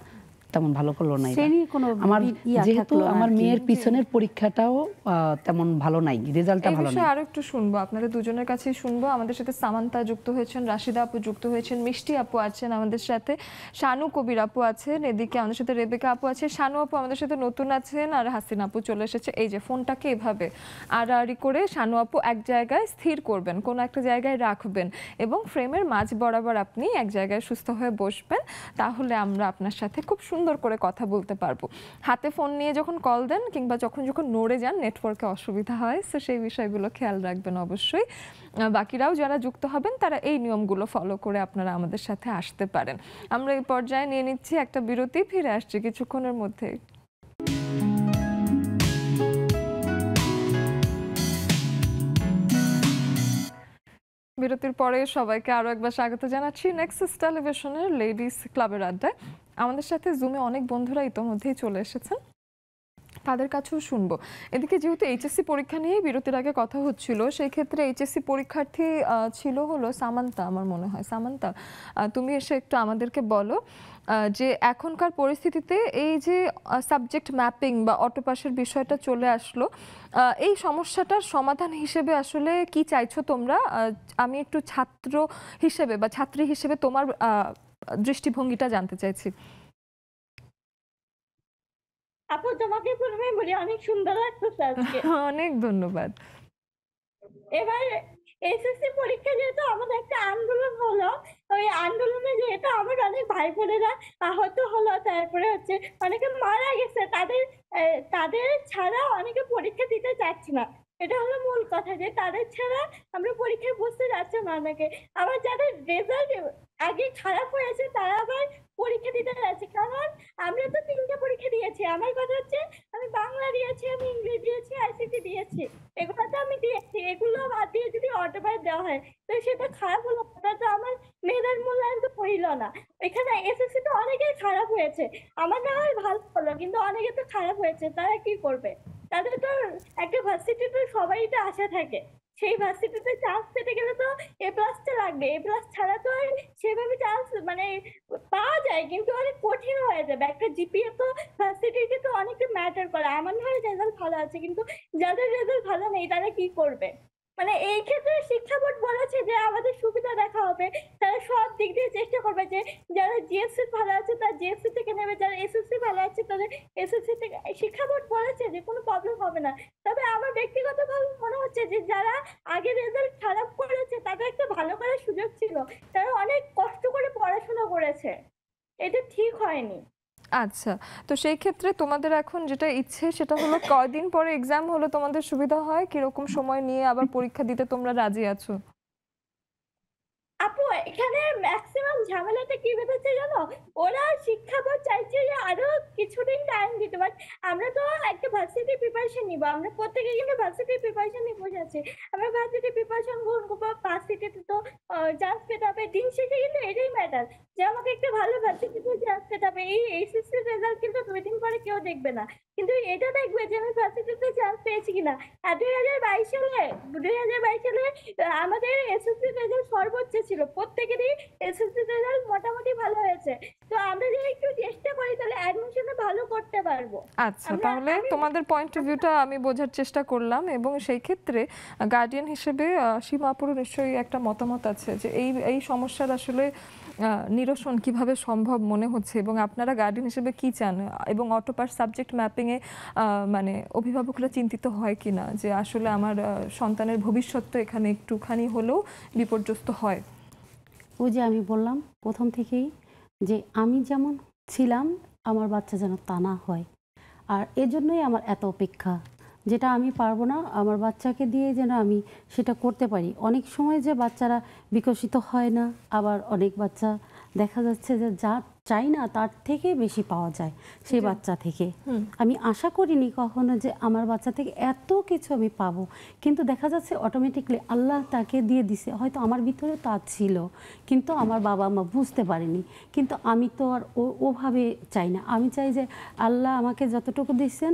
তেমন ভালো করলো না। শ্রেণীর কোনো আমার যেহেতু থাকলো না আমার আর কি। মেয়ের পিছনের পরীক্ষাটাও তেমন ভালো নাই, রেজাল্টটা এই ভালো নাই। বিষয়ে আরো একটু শুনবো, আপনাদের দুজনের কাছেই শুনবো। আমাদের সাথে সামান্তা যুক্ত হয়েছেন, রাশিদা আপু যুক্ত হয়েছেন, মিষ্টি আপু আছেন আমাদের সাথে, শানু কবির আপু আছেন, এদিকে আমাদের সাথে রেবেকা আপু আছে, শানু আপু আমাদের সাথে নতুন আছেন, আর হাসিনা আপু চলে এসেছে। এই যে ফোনটাকে এভাবে আড়াআড়ি করে শানু আপু এক জায়গায় স্থির করবেন, কোনো একটা জায়গায় রাখবেন এবং ফ্রেমের মাঝ বরাবর আপনি এক জায়গায় সুস্থ হয়ে বসবেন, তাহলে আমরা আপনার সাথে খুব সুন্দর করে কথা বলতে পারবো। হাতে ফোন নিয়ে যখন কল দেন কিংবা যখন নড়ে যান, নেটওয়ার্কে অসুবিধা হয়, সো সেই বিষয়গুলো খেয়াল রাখবেন অবশ্যই। বাকিরাও যারা যুক্ত হবেন তারা এই নিয়মগুলো ফলো করে আপনারা আমাদের সাথে আসতে পারেন। আমরা এই পর্যায়ে নিয়ে নিচ্ছি একটা বিরতি, ফিরে আসছি কিছুক্ষণের মধ্যেই। বিরতির পরে সবাইকে আরো একবার স্বাগত জানাচ্ছি নেক্সাস টেলিভিশনের লেডিস ক্লাবের আড্ডায়। আমাদের সাথে জুমে অনেক বন্ধুরা ইতোমধ্যেই চলে এসেছেন, তাদের কাছেও শুনবো। এদিকে যেহেতু এইচএসসি পরীক্ষা নিয়ে বিরতির আগে কথা হচ্ছিল, সেই ক্ষেত্রে এইচএসসি পরীক্ষার্থী ছিল হলো সামান্তা, আমার মনে হয়। সামান্তা, তুমি এসে একটু আমাদেরকে বলো যে এখনকার পরিস্থিতিতে এই যে সাবজেক্ট ম্যাপিং বা অটোপাসের বিষয়টা চলে আসলো, এই সমস্যাটার সমাধান হিসেবে আসলে কি চাইছো তোমরা? আমি একটু ছাত্র হিসেবে বা ছাত্রী হিসেবে তোমার দৃষ্টিভঙ্গিটা জানতে চাইছি। আপু তোমাকে প্রথমে বলি অনেক সুন্দর লাগতেছে আজকে। অনেক ধন্যবাদ। এবার এসএসসি পরীক্ষা যেহেতু আমাদের একটা আন্দোলন হলো, ওই আন্দোলনে যেহেতু আমার অনেক ভাই বোনেরা আহত হলো, তারপরে হচ্ছে অনেকে মারা গেছে, তাদের ছাড়া অনেকে পরীক্ষা দিতে চাচ্ছে না। এটা হলো মূল কথা, যে তাদের ছাড়া আমরা পরীক্ষায় বসতে যাচ্ছে না অনেকে। আবার যাদের রেজাল্ট আগে খারাপ হয়েছে তারা আবার পরীক্ষা দিতে যাচ্ছে, কারণ আমরা তো 3টা পরীক্ষা দিয়েছি। আমার কথা হচ্ছে আমি বাংলা দিয়েছি, আমি ইংরেজি দিয়েছি, আইসিটি দিয়েছি, এগুলো তো আমি দিয়েছি। এগুলো বাদ দিয়ে যদি অটোপাস দেওয়া হয় তো সেটা খারাপ হলো, ওটা তো আমার মেধার মূল্যায়ন তো হইল না। এখানে এসএসসি তো অনেকেই খারাপ হয়েছে, আমার না হয় ভালো হলো, কিন্তু অনেকে তো খারাপ হয়েছে, তারা কি করবে? তাদের তো একটা ভার্সিটিতে সবাইটা আশা থাকে, সেই ভার্সিটিতে চান্স পেতে গেলে তো এ প্লাসটা লাগবে। এ প্লাস ছাড়া তো আর সেভাবে চান্স মানে পাওয়া যায়, কিন্তু অনেক কঠিন হয়ে যাবে। একটা জিপিএ তো ভার্সিটিতে তো অনেকটা ম্যাটার করে। আমার না হয় রেজাল্ট ভালো আছে, কিন্তু যাদের রেজাল্ট ভালো নেই তারা কি করবে? মানে এই ক্ষেত্রে শিক্ষা বোর্ড বলেছে যে আমাদের সুবিধা দেখা হবে, তারা সব দিক দিয়ে চেষ্টা করবে যে যারা জিএসসি ভালো আছে তারা জিএসসি থেকে নেবে, যারা এসএসসি ভালো আছে তাদের এসএসসি থেকে। শিক্ষা বোর্ড বলেছে যে কোনো প্রবলেম হবে না। তবে আমার ব্যক্তিগতভাবে মনে হচ্ছে যে যারা আগে রেজাল্ট খারাপ করেছে তাদের একটা ভালো করার সুযোগ ছিল, তারা অনেক কষ্ট করে পড়াশোনা করেছে, এটা ঠিক হয়নি। আচ্ছা, তো সেই ক্ষেত্রে তোমাদের এখন যেটা ইচ্ছে সেটা হলো কয়দিন পরে এক্সাম হলো তোমাদের সুবিধা হয়, কিরকম সময় নিয়ে আবার পরীক্ষা দিতে তোমরা রাজি আছো? আপু এখানে ম্যাক্সিমাম ঝামেলাটা কি বেঁধেছে জানো? ওরা শিক্ষা বোর্ড চাইছে যে আরো কিছুদিন টাইম দিতে। বাট আমরা তো একটা ভার্সিটির প্রিপারেশন নিব। আমরা প্রত্যেকে কিন্তু ভার্সিটির প্রিপারেশন নিয়ে বসে আছি। আমরা ভার্সিটির প্রিপারেশন গ্রহণ করবো, ভার্সিটিতে তো চান্স পেতে হবে। দিন শেষে কিন্তু এটাই ম্যাটার যে আমাকে একটা ভালো ভার্সিটিতে চান্স পেতে হবে। এই এইচএসসি রেজাল্ট কিন্তু 2 দিন পরে কেউ দেখবে না। কিন্তু এটা দেখবে যে আমি ভার্সিটিতে চান্স পেয়েছি কিনা। 2022 সালে 2022 সালে আমাদের এসএসসি রেজাল্ট সর্বোচ্চ ছিল। প্রত্যেকেরই এসএসসি রেজাল্ট মোটামুটি ভালো হয়েছে। তো আমরা যদি একটু চেষ্টা করি তাহলে অ্যাডমিশনে ভালো করতে পারবো। আচ্ছা, তাহলে তোমাদের পয়েন্ট অফ ভিউটা আমি বোঝার চেষ্টা করলাম, এবং সেই ক্ষেত্রে গার্ডিয়ান হিসেবে সীমা আপুরও নিশ্চয়ই একটা মতামত আছে যে এই এই সমস্যার আসলে নিরসন কিভাবে সম্ভব মনে হচ্ছে, এবং আপনারা গার্ডিয়ান হিসেবে কি চান, এবং অটোপার সাবজেক্ট ম্যাপিংয়ে মানে অভিভাবকরা চিন্তিত হয় কিনা যে আসলে আমার সন্তানের ভবিষ্যৎ তো এখানে একটুখানি হলেও বিপর্যস্ত হয়। ওই যে আমি বললাম প্রথম থেকেই যে আমি যেমন ছিলাম আমার বাচ্চা যেন তা না হয়, আর এজন্যই আমার এত অপেক্ষা। যেটা আমি পারবো না আমার বাচ্চাকে দিয়ে যেন আমি সেটা করতে পারি। অনেক সময় যে বাচ্চারা বিকশিত হয় না, আবার অনেক বাচ্চা দেখা যাচ্ছে যে যা চাই না তার থেকে বেশি পাওয়া যায় সেই বাচ্চা থেকে। আমি আশা করিনি কখনো যে আমার বাচ্চা থেকে এত কিছু আমি পাবো, কিন্তু দেখা যাচ্ছে অটোমেটিকলি আল্লাহ তাকে দিয়ে দিছে। হয়তো আমার ভিতরে তা ছিল কিন্তু আমার বাবা মা বুঝতে পারেনি। কিন্তু আমি তো আর ওভাবে চাই না। আমি চাই যে আল্লাহ আমাকে যতটুকু দিচ্ছেন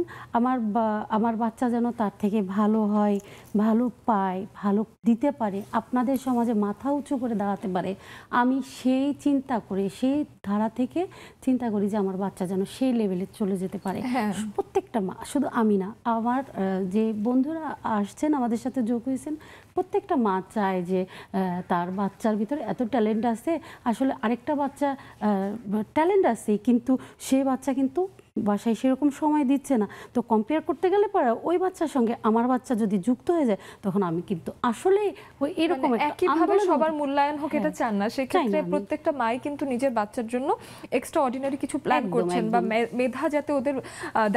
আমার বাচ্চা যেন তার থেকে ভালো হয়, ভালো পায়, ভালো দিতে পারে, আপনাদের সমাজে মাথা উঁচু করে দাঁড়াতে পারে। আমি সেই চিন্তা করে সেই ধারা থেকে চিন্তা করি যে আমার বাচ্চা যেন সেই লেভেলে চলে যেতে পারে। প্রত্যেকটা মা, শুধু আমি না, আমার যে বন্ধুরা আসছেন আমাদের সাথে যোগ হয়েছেন, প্রত্যেকটা মা চায় যে তার বাচ্চার ভিতরে এত ট্যালেন্ট আছে। আসলে আরেকটা বাচ্চা ট্যালেন্ট আছে কিন্তু সে বাচ্চা কিন্তু বাসায় সেরকম সময় দিচ্ছে না। তো কম্পেয়ার করতে গেলে পরে ওই বাচ্চার সঙ্গে আমার বাচ্চা যদি যুক্ত হয়ে যায় তখন আমি কিন্তু আসলে ওই এরকম একইভাবে সবার মূল্যায়ন হোক এটা চান না। সেক্ষেত্রে প্রত্যেকটা মাই কিন্তু নিজের বাচ্চার জন্য এক্সট্রা অর্ডিনারি কিছু প্ল্যান করছেন, বা মেধা যাতে ওদের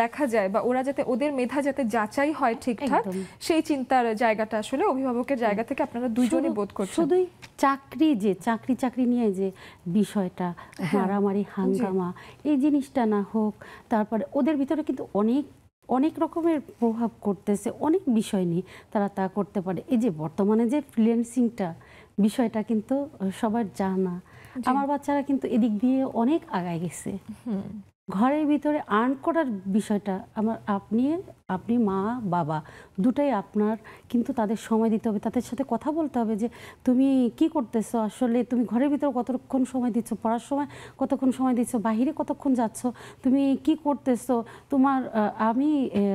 দেখা যায়, বা ওরা যাতে ওদের মেধা যাতে যাচাই হয় ঠিকঠাক, সেই চিন্তার জায়গাটা আসলে অভিভাবকের জায়গা থেকে আপনারা দুইজনই বোধ করছেন। শুধুই চাকরি নিয়ে যে বিষয়টা মারামারি হাঙ্গামা এই জিনিসটা না হোক। তারপরে ওদের ভিতরে কিন্তু অনেক রকমের প্রভাব করতেছে, অনেক বিষয় নিয়ে তারা তা করতে পারে। এই যে বর্তমানে যে ফ্রিল্যান্সিংটা বিষয়টা কিন্তু সবার জানা। আমার বাচ্চারা কিন্তু এদিক দিয়ে অনেক আগায় গেছে। ঘরের ভিতরে আর্ন করার বিষয়টা আপনি মা বাবা দুটাই আপনার, কিন্তু তাদের সময় দিতে হবে, তাদের সাথে কথা বলতে হবে যে তুমি কি করতেছো, আসলে তুমি ঘরের ভিতরে কতক্ষণ সময় দিচ্ছ, পড়ার সময় কতক্ষণ সময় দিচ্ছ, বাহিরে কতক্ষণ যাচ্ছ, তুমি কি করতেছো। আমি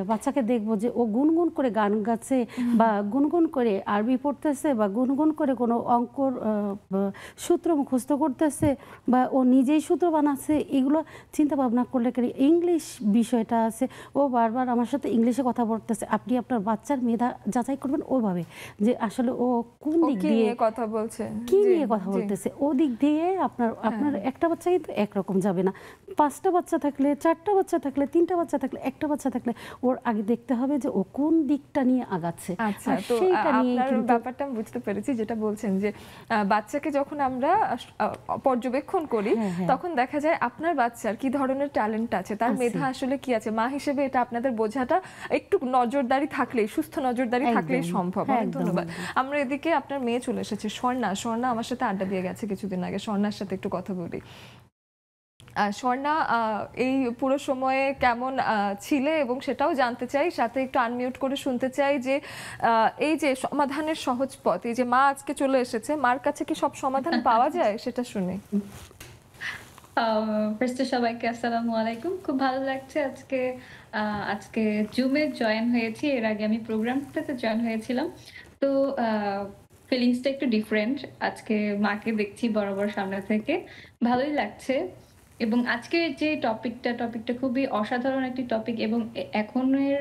বাচ্চাকে দেখবো যে ও গুনগুন করে গান গাচ্ছে, বা গুনগুন করে আরবি পড়তেছে, বা গুনগুন করে কোনো অঙ্কর সূত্র মুখস্থ করতেছে, বা ও নিজেই সূত্র বানাচ্ছে। এগুলো চিন্তা ভাবনা করলে ইংলিশ বিষয়টা আছে, ও বারবার আমার সাথে ইংলিশে কথা বলতেছে। আপনি আপনার বাচ্চার মেধা যাচাই করবেন ওভাবে যে আসলে ও কোন দিক দিয়ে কথা বলছে, কি নিয়ে কথা বলতেছে। ও দিক দিয়ে আপনার একটা বাচ্চা কিন্তু একরকম যাবে না। 5টা বাচ্চা থাকলে, 4টা বাচ্চা থাকলে, 3টা বাচ্চা থাকলে, একটা বাচ্চা থাকলে ওর আগে দেখতে হবে যে ও কোন দিকটা নিয়ে আগাচ্ছে। আচ্ছা, তো আপনার ব্যাপারটা আমি বুঝতে পেরেছি, যেটা বলছেন যে বাচ্চাকে যখন আমরা পর্যবেক্ষণ করি তখন দেখা যায় আপনার বাচ্চার কি ধরনের ট্যালেন্ট আছে, তার মেধা আসলে কি আছে। মা হিসেবে এটা আপনাদের বোঝাটা একটু নজরদারি থাকলেই, সুস্থ নজরদারি থাকলেই সম্ভব। অনেক ধন্যবাদ। আমরা এদিকে আপনার মেয়ে চলে এসেছে স্বর্ণা আমার সাথে আড্ডা দিয়ে গেছে কিছুদিন আগে। স্বর্ণার সাথে একটু কথা বলি। স্বর্ণা, এই পুরো সময়ে কেমন ছিলে এবং সেটাও জানতে চাই, সাথে একটু আনমিউট করে শুনতে চাই যে এই যে সমাধানের সহজ পথ, এই যে মা আজকে চলে এসেছে, মার কাছে কি সব সমাধান পাওয়া যায় সেটা শুনে। ফার্স্টে সবাইকে আসসালামু আলাইকুম। খুব ভালো লাগছে আজকে জুমে জয়েন হয়েছি। এর আগে আমি প্রোগ্রামটাতে জয়েন হয়েছিলাম, তো ফিলিংসটা একটু ডিফারেন্ট। আজকে মাকে দেখছি বরাবর সামনে থেকে, ভালোই লাগছে। এবং আজকের যে টপিকটা খুবই অসাধারণ একটি টপিক, এবং এখনের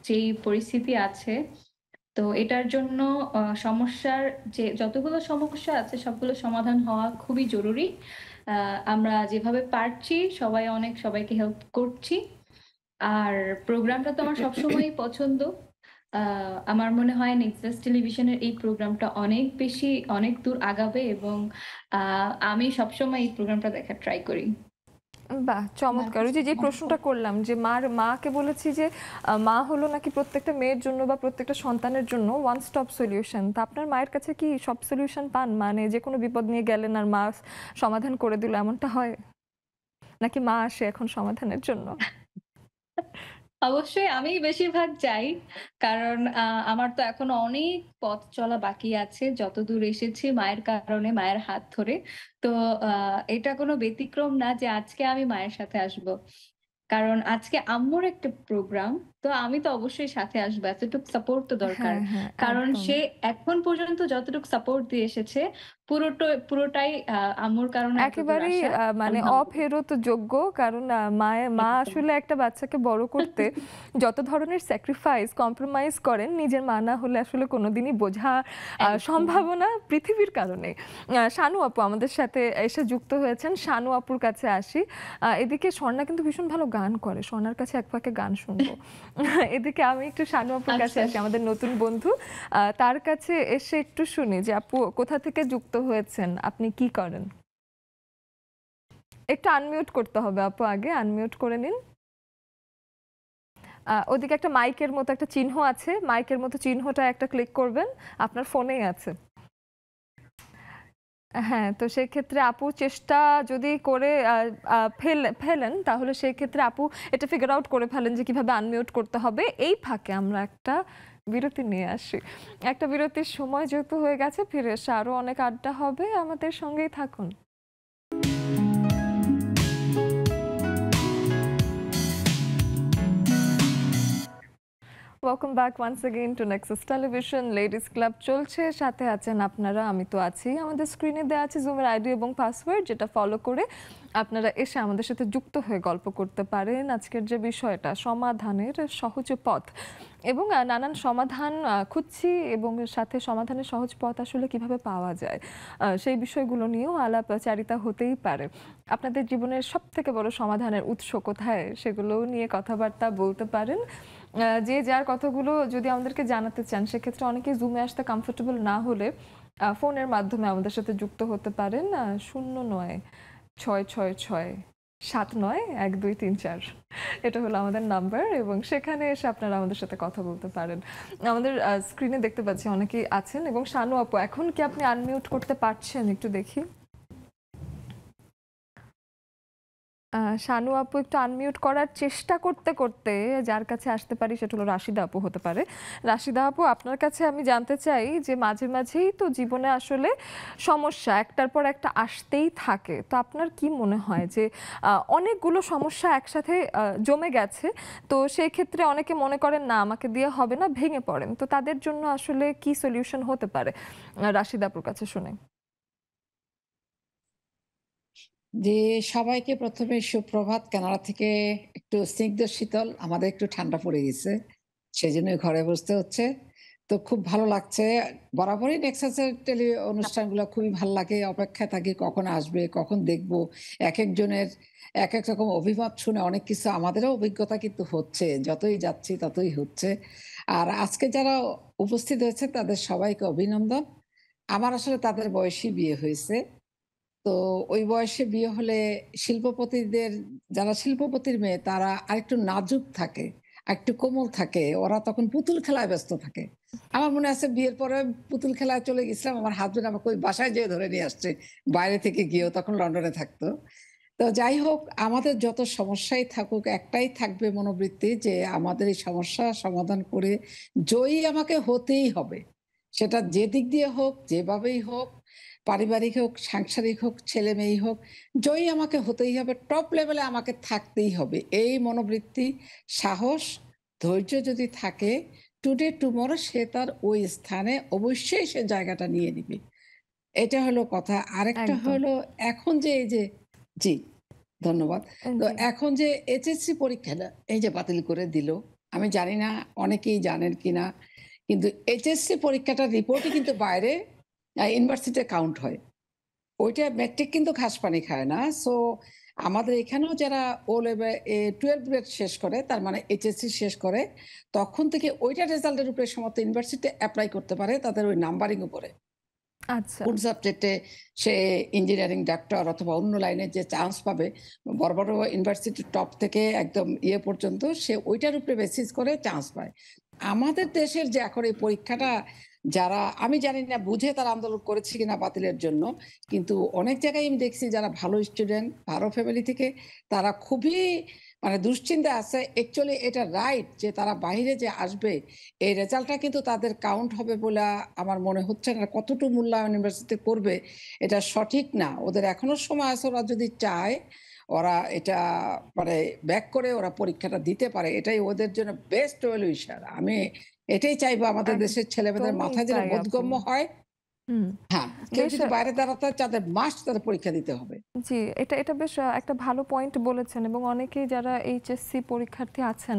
যে পরিস্থিতি আছে, তো এটার জন্য সমস্যার যে যতগুলো সমস্যা আছে সবগুলো সমাধান হওয়া খুবই জরুরি। আমরা যেভাবে পারছি সবাইকে হেল্প করছি। আর প্রোগ্রামটা তো আমার সবসময়ই পছন্দ। আমার মনে হয় নেক্সাস টেলিভিশনের এই প্রোগ্রামটা অনেক দূর আগাবে, এবং আমি সবসময় এই প্রোগ্রামটা দেখার ট্রাই করি। বাহ, চমৎকার। ওই যে প্রশ্নটা করলাম যে মাকে বলেছি যে মা হলো নাকি প্রত্যেকটা মেয়ের জন্য বা প্রত্যেকটা সন্তানের জন্য ওয়ান স্টপ সলিউশন। তা আপনার মায়ের কাছে কি সব সলিউশন পান? মানে যে কোনো বিপদ নিয়ে গেলেন আর মা সমাধান করে দিল, এমনটা হয় নাকি মা আসে এখন সমাধানের জন্য? অবশ্যই আমি বেশিরভাগ যাই। কারণ আমার তো এখনো অনেক পথ চলা বাকি আছে। যতদূর এসেছি মায়ের কারণে, মায়ের হাত ধরে। তো আ এটা কোনো ব্যতিক্রম না যে আজকে আমি মায়ের সাথে আসবো। কারণ আজকে আম্মুর একটা প্রোগ্রাম। তো আমি তো অবশ্যই সাথে আসবো। এতটুকু সাপোর্ট তো দরকার। হ্যাঁ, হ্যাঁ, কারণ একদম। সে এখন পর্যন্ত যতটুকু সাপোর্ট দিয়ে এসেছে পুরোটাই আম্মুর কারণে এতদূর একেবারেই আসা। মানে আলহামদুলিল্লাহ। অফেরতযোগ্য। কারণ মা একদম। আসলে একটা বাচ্চাকে বড় করতে যত ধরনের স্যাক্রিফাইস, কম্প্রোমাইজ করেন, নিজের মা না হলে আসলে কোনোদিনই বোঝা একদম। সম্ভব না পৃথিবীর কারণে। শানু আপু আমাদের সাথে এসে যুক্ত হয়েছেন। শানু আপুর কাছে আসি। এদিকে স্বর্ণা কিন্তু ভীষণ ভালো গান করে। স্বর্ণার কাছে এক ফাঁকে গান শুনবো। এদিকে আমি একটু শানু আপুর কাছে আচ্ছা। আসি, আমাদের নতুন বন্ধু। তার কাছে এসে একটু শুনি যে আপু কোথা থেকে যুক্ত হয়েছেন, আপনি কি করেন? একটু আনমিউট করতে হবে আপু, আগে আনমিউট করে নিন। ওদিকে একটা মাইকের মতো একটা চিহ্ন আছে, মাইকের মতো চিহ্নটা একটা ক্লিক করবেন, আপনার ফোনেই আছে। হ্যাঁ, তো সেক্ষেত্রে আপু চেষ্টা যদি করে ফেলেন তাহলে সেক্ষেত্রে আপু এটা ফিগার আউট করে ফেলেন যে কিভাবে আনমিউট করতে হবে। এই ফাঁকে আমরা একটা বিরতি নিয়ে আসি। একটা বিরতির সময় যেহেতু হয়ে গেছে, ফিরে এসে আরো অনেক আড্ডা হবে, আমাদের সঙ্গেই থাকুন। Welcome back once again to Nexus television. Ladies club চলছে, সাথে আছেন আপনারা, আমি তো আছি। আমাদের স্ক্রিনে দেওয়া আছে জুমের আইডি এবং পাসওয়ার্ড, যেটা ফলো করে আপনারা এসে আমাদের সাথে যুক্ত হয়ে গল্প করতে পারেন। আজকের যে বিষয়টা, সমাধানের সহজ পথ, এবং নানান সমাধান খুঁজছি, এবং সাথে সমাধানের সহজ পথ আসলে কিভাবে পাওয়া যায়, সেই বিষয়গুলো নিয়েও আলাপচারিতা হতেই পারে। আপনাদের জীবনের সব থেকে বড় সমাধানের উৎস কোথায়, সেগুলো নিয়ে কথাবার্তা বলতে পারেন। যে যার কথাগুলো যদি আমাদেরকে জানাতে চান, সেক্ষেত্রে অনেকে জুমে আসতে কমফোর্টেবল না হলে ফোনের মাধ্যমে আমাদের সাথে যুক্ত হতে পারেন। 09-666-79-1234, এটা হলো আমাদের নাম্বার, এবং সেখানে এসে আপনারা আমাদের সাথে কথা বলতে পারেন। আমাদের স্ক্রিনে দেখতে পাচ্ছি অনেকেই আছেন। এবং শানু আপু, এখন কি আপনি আনমিউট করতে পারছেন? একটু দেখি। শানু আপু একটু আনমিউট করার চেষ্টা করতে করতে যার কাছে আসতে পারি সেটা হলো রাশিদা আপু হতে পারে। রাশিদা আপু, আপনার কাছে আমি জানতে চাই যে মাঝে মাঝেই তো জীবনে আসলে সমস্যা একটার পর একটা আসতেই থাকে। তো আপনার কি মনে হয় যে অনেকগুলো সমস্যা একসাথে জমে গেছে, তো সেই ক্ষেত্রে অনেকে মনে করেন না আমাকে দিয়ে হবে না, ভেঙে পড়েন, তো তাদের জন্য আসলে কি সলিউশন হতে পারে? রাশিদা আপুর কাছে শুনে। জি, সবাইকে প্রথমে সুপ্রভাত। কানাডা থেকে একটু স্নিগ্ধ শীতল, আমাদের একটু ঠান্ডা পড়ে গেছে। সেজন্যই ঘরে বসতে হচ্ছে। তো খুব ভালো লাগছে। বরাবরই নেক্সাসের অনুষ্ঠানগুলো খুবই ভাল লাগে। অপেক্ষায় থাকি কখন আসবে, কখন দেখব। একেকজনের একেক রকম অভিমত শুনে অনেক কিছু আমাদেরও অভিজ্ঞতা কিন্তু হচ্ছে। যতই যাচ্ছি ততই হচ্ছে। আর আজকে যারা উপস্থিত হয়েছে তাদের সবাইকে অভিনন্দন। আমার আসলে তাদের বয়সী বিয়ে হয়েছে। তো ওই বয়সে বিয়ে হলে শিল্পপতিদের, যারা শিল্পপতির মেয়ে তারা আরেকটু নাজুক থাকে, আরেকটু কোমল থাকে। ওরা তখন পুতুল খেলায় ব্যস্ত থাকে। আমার মনে আছে বিয়ের পরে পুতুল খেলায় চলে গেছিলাম। আমার হাসব্যান্ড আমাকে ওই বাসায় যেয়ে ধরে নিয়ে আসছে। বাইরে থেকে গিয়েও, তখন লন্ডনে থাকতো। তো যাই হোক, আমাদের যত সমস্যাই থাকুক একটাই থাকবে মনোবৃত্তি যে আমাদের এই সমস্যা সমাধান করে জয়ী আমাকে হতেই হবে। সেটা যে দিক দিয়ে হোক, যেভাবেই হোক, পারিবারিক হোক, সাংসারিক হোক, ছেলে-মেয়েই হোক, জয়ী আমাকে হতেই হবে। টপ লেভেলে আমাকে থাকতেই হবে। এই মনোবৃত্তি, সাহস, ধৈর্য যদি থাকে, টুডে টুমরো সে তার ওই স্থানে অবশ্যই সে জায়গাটা নিয়ে নিবে। এটা হলো কথা। আরেকটা একদম। হলো এখন যে এই যে জি, ধন্যবাদ। তো জি। এখন যে এইচএসসি পরীক্ষাটা এই যে বাতিল করে দিল, আমি জানি না অনেকেই জানেন কিনা, কিন্তু এইচএসসি পরীক্ষাটার রিপোর্টই কিন্তু বাইরে ইউনিভার্সিটিতে কাউন্ট হয়। ওইটা মেট্রিক কিন্তু ঘাস পানি খায় না। সো আমাদের এখানেও যারা ও লেভেল 12 গ্রেড শেষ করে, তার মানে এইচএসসি শেষ করে, তখন থেকে ওইটা রেজাল্টের উপরে সমস্ত ইউনিভার্সিটি এপ্লাই করতে পারে তাদের ওই নাম্বারিং উপরে। আচ্ছা। কোন সাবজেক্টে সে ইঞ্জিনিয়ারিং, ডাক্তার অথবা অন্য লাইনে যে চান্স পাবে, বড় বড় ইউনিভার্সিটির টপ থেকে একদম ইয়ে পর্যন্ত সে ওইটার উপরে বেসিস করে চান্স পায়। আমাদের দেশের যে এখন এই পরীক্ষাটা, যারা আমি জানি না বুঝে তারা আন্দোলন করেছে কিনা বাতিলের জন্য, কিন্তু অনেক জায়গায় আমি দেখছি যারা ভালো স্টুডেন্ট, ভালো ফ্যামিলি থেকে, তারা খুবই মানে দুশ্চিন্তা আছে। অ্যাকচুয়ালি এটা রাইট যে তারা বাইরে যে আসবে, এই রেজাল্টটা কিন্তু তাদের কাউন্ট হবে বলে আমার মনে হচ্ছে না। কতটুকু মূল্যায়ন ইউনিভার্সিটি করবে এটা সঠিক না। ওদের এখনো সময় আছে, ওরা যদি চায় ওরা এটা মানে ব্যাক করে ওরা পরীক্ষাটা দিতে পারে। এটাই ওদের জন্য বেস্ট ওয়েলউইশার। আমি এটাই চাইবো আমাদের দেশের ছেলেমেয়েদের একদমই মাথায় যেন তাই আপু। বোধগম্য হয়। হুম। হ্যাঁ, কেউ বেশ যদি বাইরে দাঁড়াতে হয় তাদের মাস্ট তাদের পরীক্ষা দিতে হবে। জি, এটা এটা বেশ একটা ভালো পয়েন্ট বলেছেন এবং অনেকেই যারা এইচএসসি পরীক্ষার্থী আছেন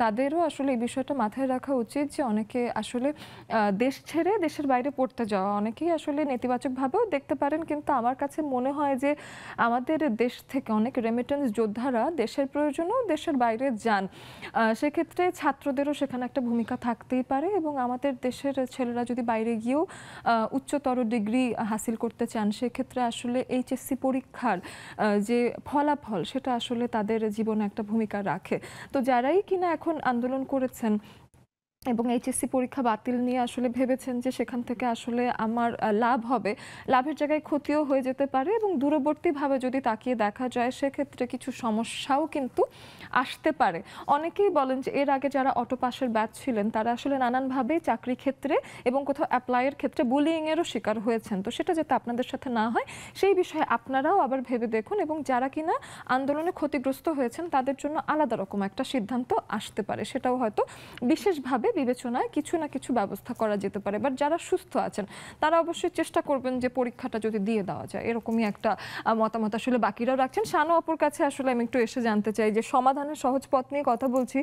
তাদেরও আসলে এই বিষয়টা মাথায় রাখা উচিত যে অনেকে আসলে দেশ ছেড়ে দেশের বাইরে পড়তে যাওয়া, অনেকেই আসলে নেতিবাচকভাবেও দেখতে পারেন, কিন্তু আমার কাছে মনে হয় যে আমাদের দেশ থেকে অনেক রেমিটেন্স যোদ্ধারা দেশের প্রয়োজনেও দেশের বাইরে যান। সেক্ষেত্রে ছাত্রদেরও সেখানে একটা ভূমিকা থাকতেই পারে এবং আমাদের দেশের ছেলেরা যদি বাইরে গিয়েও উচ্চতর ডিগ্রি হাসিল করতে চান, সেক্ষেত্রে আসলে এইচএসসি পরীক্ষার যে ফলাফল সেটা আসলে তাদের জীবনে একটা ভূমিকা রাখে। তো যারাই কিনা এখন আন্দোলন করেছেন এবং এইচএসসি পরীক্ষা বাতিল নিয়ে আসলে ভেবেছেন যে সেখান থেকে আসলে আমার লাভ হবে, লাভের জায়গায় ক্ষতিও হয়ে যেতে পারে এবং দূরবর্তীভাবে যদি তাকিয়ে দেখা যায় সেক্ষেত্রে কিছু সমস্যাও কিন্তু আসতে পারে। অনেকেই বলেন যে এর আগে যারা অটো পাসের ব্যাচ ছিলেন তারা আসলে নানানভাবেই চাকরি ক্ষেত্রে এবং কোথাও অ্যাপ্লাইয়ের ক্ষেত্রে বুলিংয়েরও শিকার হয়েছেন। তো সেটা যাতে আপনাদের সাথে না হয় সেই বিষয়ে আপনারাও আবার ভেবে দেখুন এবং যারা কিনা আন্দোলনে ক্ষতিগ্রস্ত হয়েছেন তাদের জন্য আলাদা রকম একটা সিদ্ধান্ত আসতে পারে, সেটাও হয়তো বিশেষভাবে বিবেচনায় কিছু না কিছু ব্যবস্থা করা যেতে পারে। বাট যারা সুস্থ আছেন তারা অবশ্যই চেষ্টা করবেন যে পরীক্ষাটা যদি দিয়ে দেওয়া যায়, এরকমই একটা মতামত আসলে বাকিরাও রাখছেন। শানু আপুর কাছে আসলে আমি একটু এসে জানতে চাই যে সমাধানের সহজ পথ নিয়ে কথা বলছি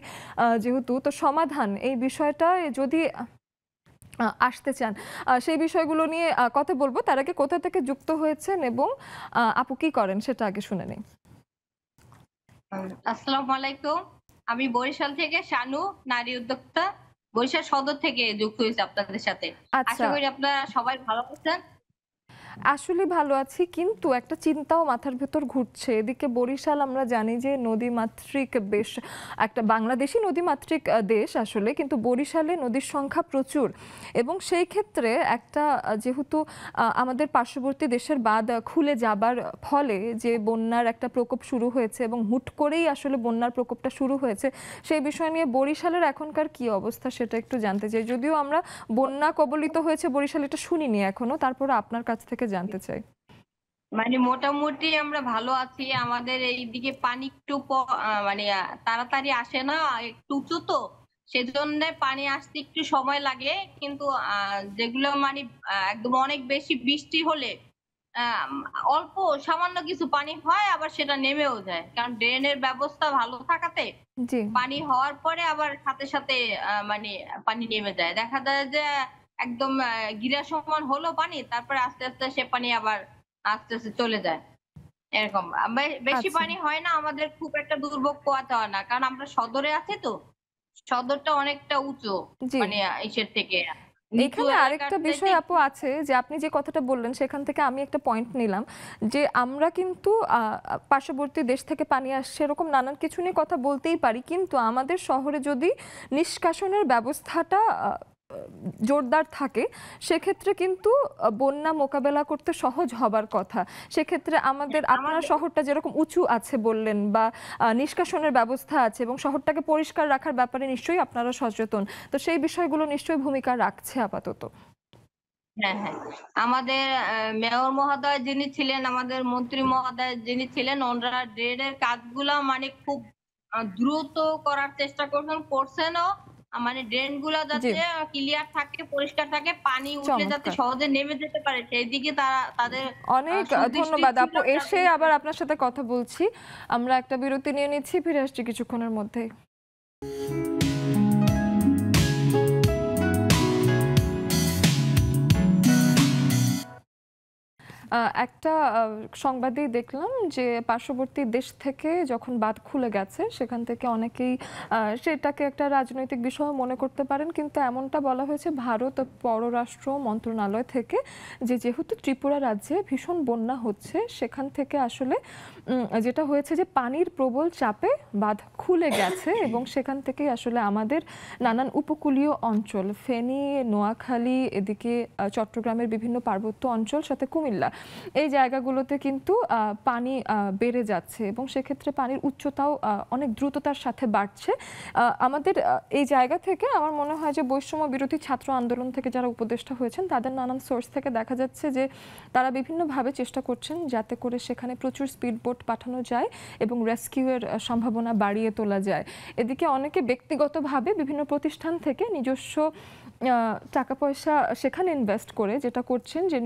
যেহেতু, তো সমাধান এই বিষয়টা যদি আসতে চান সেই বিষয়গুলো নিয়ে কথা বলবো। তার আগে কোথা থেকে যুক্ত হয়েছেন এবং আপু কি করেন সেটা আগে শুনে নিই। আসসালামু আলাইকুম, আমি বরিশাল থেকে শানু, নারী উদ্যোক্তা, বরিশাল সদর থেকে যুক্ত হয়েছি আপনাদের সাথে। আচ্ছা, আশা করি আপনারা সবাই ভালো আছেন। আসলে ভালো আছি, কিন্তু একটা চিন্তাও মাথার ভেতর ঘুরছে। এদিকে বরিশাল আমরা জানি যে নদীমাতৃক বেশ একটা বাংলাদেশি নদীমাতৃক দেশ আসলে, কিন্তু বরিশালে নদীর সংখ্যা প্রচুর এবং সেই ক্ষেত্রে একটা যেহেতু আমাদের পার্শ্ববর্তী দেশের বাঁধ খুলে যাবার ফলে যে বন্যার একটা প্রকোপ শুরু হয়েছে এবং হুট করেই আসলে বন্যার প্রকোপটা শুরু হয়েছে, সেই বিষয় নিয়ে বরিশালের এখনকার কি অবস্থা সেটা একটু জানতে চাই। যদিও আমরা বন্যা কবলিত হয়েছে বরিশাল এটা শুনিনি এখনো, তারপরে আপনার কাছ থেকে জানতে চাই। মানে মোটামুটি আমরা ভালো আছি। আমাদের এইদিকে পানি একটু মানে তাড়াতাড়ি আসে না, একটু উঁচু তো, সেজন্য পানি আসতে একটু সময় লাগে। কিন্তু যেগুলো মানে একদম অনেক বেশি বৃষ্টি হলে আহ, অল্প সামান্য কিছু পানি হয়, আবার সেটা নেমেও যায়, কারণ ড্রেনের ব্যবস্থা ভালো থাকাতে জি, পানি হওয়ার পরে আবার সাথে সাথে মানে পানি নেমে যায়। দেখা যায় যে একদম গিরা সমান হলো পানি, তারপরে আস্তে আস্তে সে পানি আবার আস্তে আস্তে চলে যায়। এরকম বেশি আচ্ছা, পানি হয় না, আমাদের খুব একটা দুর্ভোগ পোহাতে হয় না, কারণ আমরা সদরে আছি তো। সদরটা অনেকটা উঁচু, জি। মানে ইসের থেকে নিচু এইখানে এলাকার আরেকটা চাইতে বিষয় আপু আছে যে আপনি যে কথাটা বললেন সেখান থেকে আমি একটা পয়েন্ট নিলাম যে আমরা কিন্তু পার্শ্ববর্তী দেশ থেকে পানি আসছে এরকম নানান কিছু নিয়ে কথা বলতেই পারি, কিন্তু আমাদের শহরে যদি নিষ্কাশনের ব্যবস্থাটা জোরদার থাকে সেক্ষেত্রে কিন্তু বন্যা মোকাবেলা করতে সহজ হবার কথা। সেক্ষেত্রে আপনার আমাদের শহরটা যেরকম উঁচু আছে বললেন বা নিষ্কাশনের ব্যবস্থা আছে এবং শহরটাকে পরিষ্কার রাখার ব্যাপারে নিশ্চয়ই আপনারা সচেতন, তো সেই বিষয়গুলো নিশ্চয়ই ভূমিকা রাখছে আপাতত। হ্যাঁ হ্যাঁ, আমাদের মেয়র মহোদয় যিনি ছিলেন, আমাদের মন্ত্রী মহোদয় যিনি ছিলেন, ওনারা ড্রেনের কাজগুলা মানে খুব দ্রুত করার চেষ্টা করছেনও। মানে ড্রেন গুলা জি, যাতে ক্লিয়ার থাকে, পরিষ্কার থাকে, পানি উঠলে যাতে চমৎকার। সহজে নেমে যেতে পারে, সেই দিকে তারা তাদের অনেক সুদৃষ্টি ধন্যবাদ ছিল। আপু, এসে আবার আপনার সাথে কথা বলছি। আমরা একটা বিরতি নিয়ে নিচ্ছি, ফিরে আসছি কিছুক্ষণের মধ্যেই। একটা সংবাদেই দেখলাম যে পার্শ্ববর্তী দেশ থেকে যখন বাঁধ খুলে গেছে সেখান থেকে অনেকেই সেটাকে একটা রাজনৈতিক বিষয় মনে করতে পারেন, কিন্তু এমনটা বলা হয়েছে ভারত পররাষ্ট্র মন্ত্রণালয় থেকে যে যেহেতু ত্রিপুরা রাজ্যে ভীষণ বন্যা হচ্ছে সেখান থেকে আসলে যেটা হয়েছে যে পানির প্রবল চাপে বাঁধ খুলে গেছে এবং সেখান থেকেই আসলে আমাদের নানান উপকূলীয় অঞ্চল ফেনী, নোয়াখালী, এদিকে চট্টগ্রামের বিভিন্ন পার্বত্য অঞ্চল, সাথে কুমিল্লা, এই জায়গাগুলোতে কিন্তু পানি বেড়ে যাচ্ছে এবং সেক্ষেত্রে পানির উচ্চতাও অনেক দ্রুততার সাথে বাড়ছে। আমাদের এই জায়গা থেকে আমার মনে হয় যে বৈষম্য বিরোধী ছাত্র আন্দোলন থেকে যারা উপদেষ্টা হয়েছেন তাদের নানান সোর্স থেকে দেখা যাচ্ছে যে তারা বিভিন্নভাবে চেষ্টা করছেন যাতে করে সেখানে প্রচুর স্পিড বোট পাঠানো যায় এবং রেস্কিউয়ের সম্ভাবনা বাড়িয়ে তোলা যায়। এদিকে অনেকে ব্যক্তিগতভাবে বিভিন্ন প্রতিষ্ঠান থেকে নিজস্ব টাকা পয়সা সেখানে ইনভেস্ট করে যেটা করছেন যে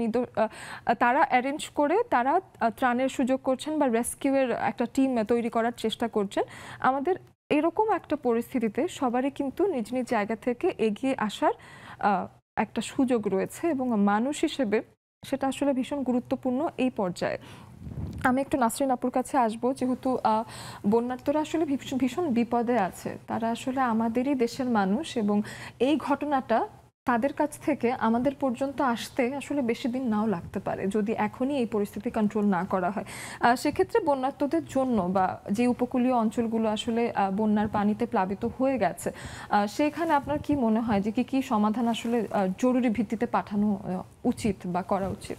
তারা অ্যারেঞ্জ করে তারা ত্রাণের সুযোগ করছেন বা রেস্কিউয়ের একটা টিম তৈরি করার চেষ্টা করছেন। আমাদের এরকম একটা পরিস্থিতিতে সবারই কিন্তু নিজ নিজ জায়গা থেকে এগিয়ে আসার একটা সুযোগ রয়েছে এবং মানুষ হিসেবে সেটা আসলে ভীষণ গুরুত্বপূর্ণ এই পর্যায়ে। আমি একটু নাসরিন আপুর কাছে আসবো, যেহেতু বন্যার্তরা আসলে ভীষণ বিপদে আছে, তারা আসলে আমাদেরই দেশের মানুষ এবং এই ঘটনাটা তাদের কাছ থেকে আমাদের পর্যন্ত আসতে আসলে বেশি দিন নাও লাগতে পারে যদি এখনই এই পরিস্থিতি কন্ট্রোল না করা হয়। সেক্ষেত্রে বন্যার্তদের জন্য বা যে উপকূলীয় অঞ্চলগুলো আসলে বন্যার পানিতে প্লাবিত হয়ে গেছে সেখানে আপনার কি মনে হয় যে কি সমাধান আসলে জরুরি ভিত্তিতে পাঠানো উচিত বা করা উচিত?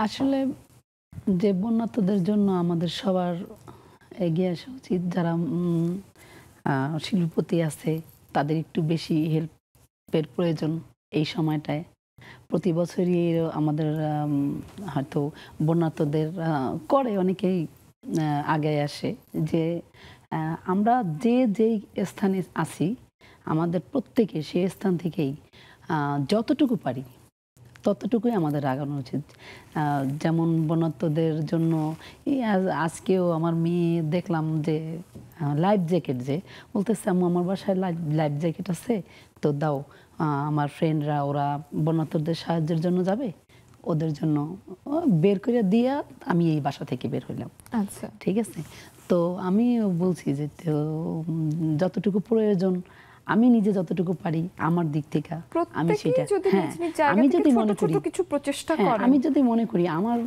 আসলে যে বন্যার্তদের জন্য আমাদের সবার এগিয়ে আসা উচিত। যারা শিল্পপতি আছে তাদের একটু বেশি হেল্পের প্রয়োজন এই সময়টায়। প্রতি বছরই আমাদের হয়তো বন্যার্তদের করে অনেকেই আগে আসে যে আমরা যেই স্থানে আছি আমাদের প্রত্যেকে সেই স্থান থেকেই যতটুকু পারি ততটুকুই আমাদের আগানো উচিত। যেমন বন্যার্তদের জন্য আজকেও আমার মেয়ে দেখলাম যে লাইফ জ্যাকেট যে বলতেছে আম্মু আমার বাসায় লাইফ জ্যাকেট আছে তো দাও, আমার ফ্রেন্ডরা ওরা বন্যার্তদের সাহায্যের জন্য যাবে, ওদের জন্য বের করে দিয়া আমি এই বাসা থেকে বের হইলাম। আচ্ছা, ঠিক আছে। তো আমি বলছি যে যতটুকু প্রয়োজন আমি নিজে যতটুকু পারি আমার দিক থেকে আমি সেটা আমি যদি মনে করি কিছু প্রচেষ্টা করেন, আমি যদি মনে করি আমার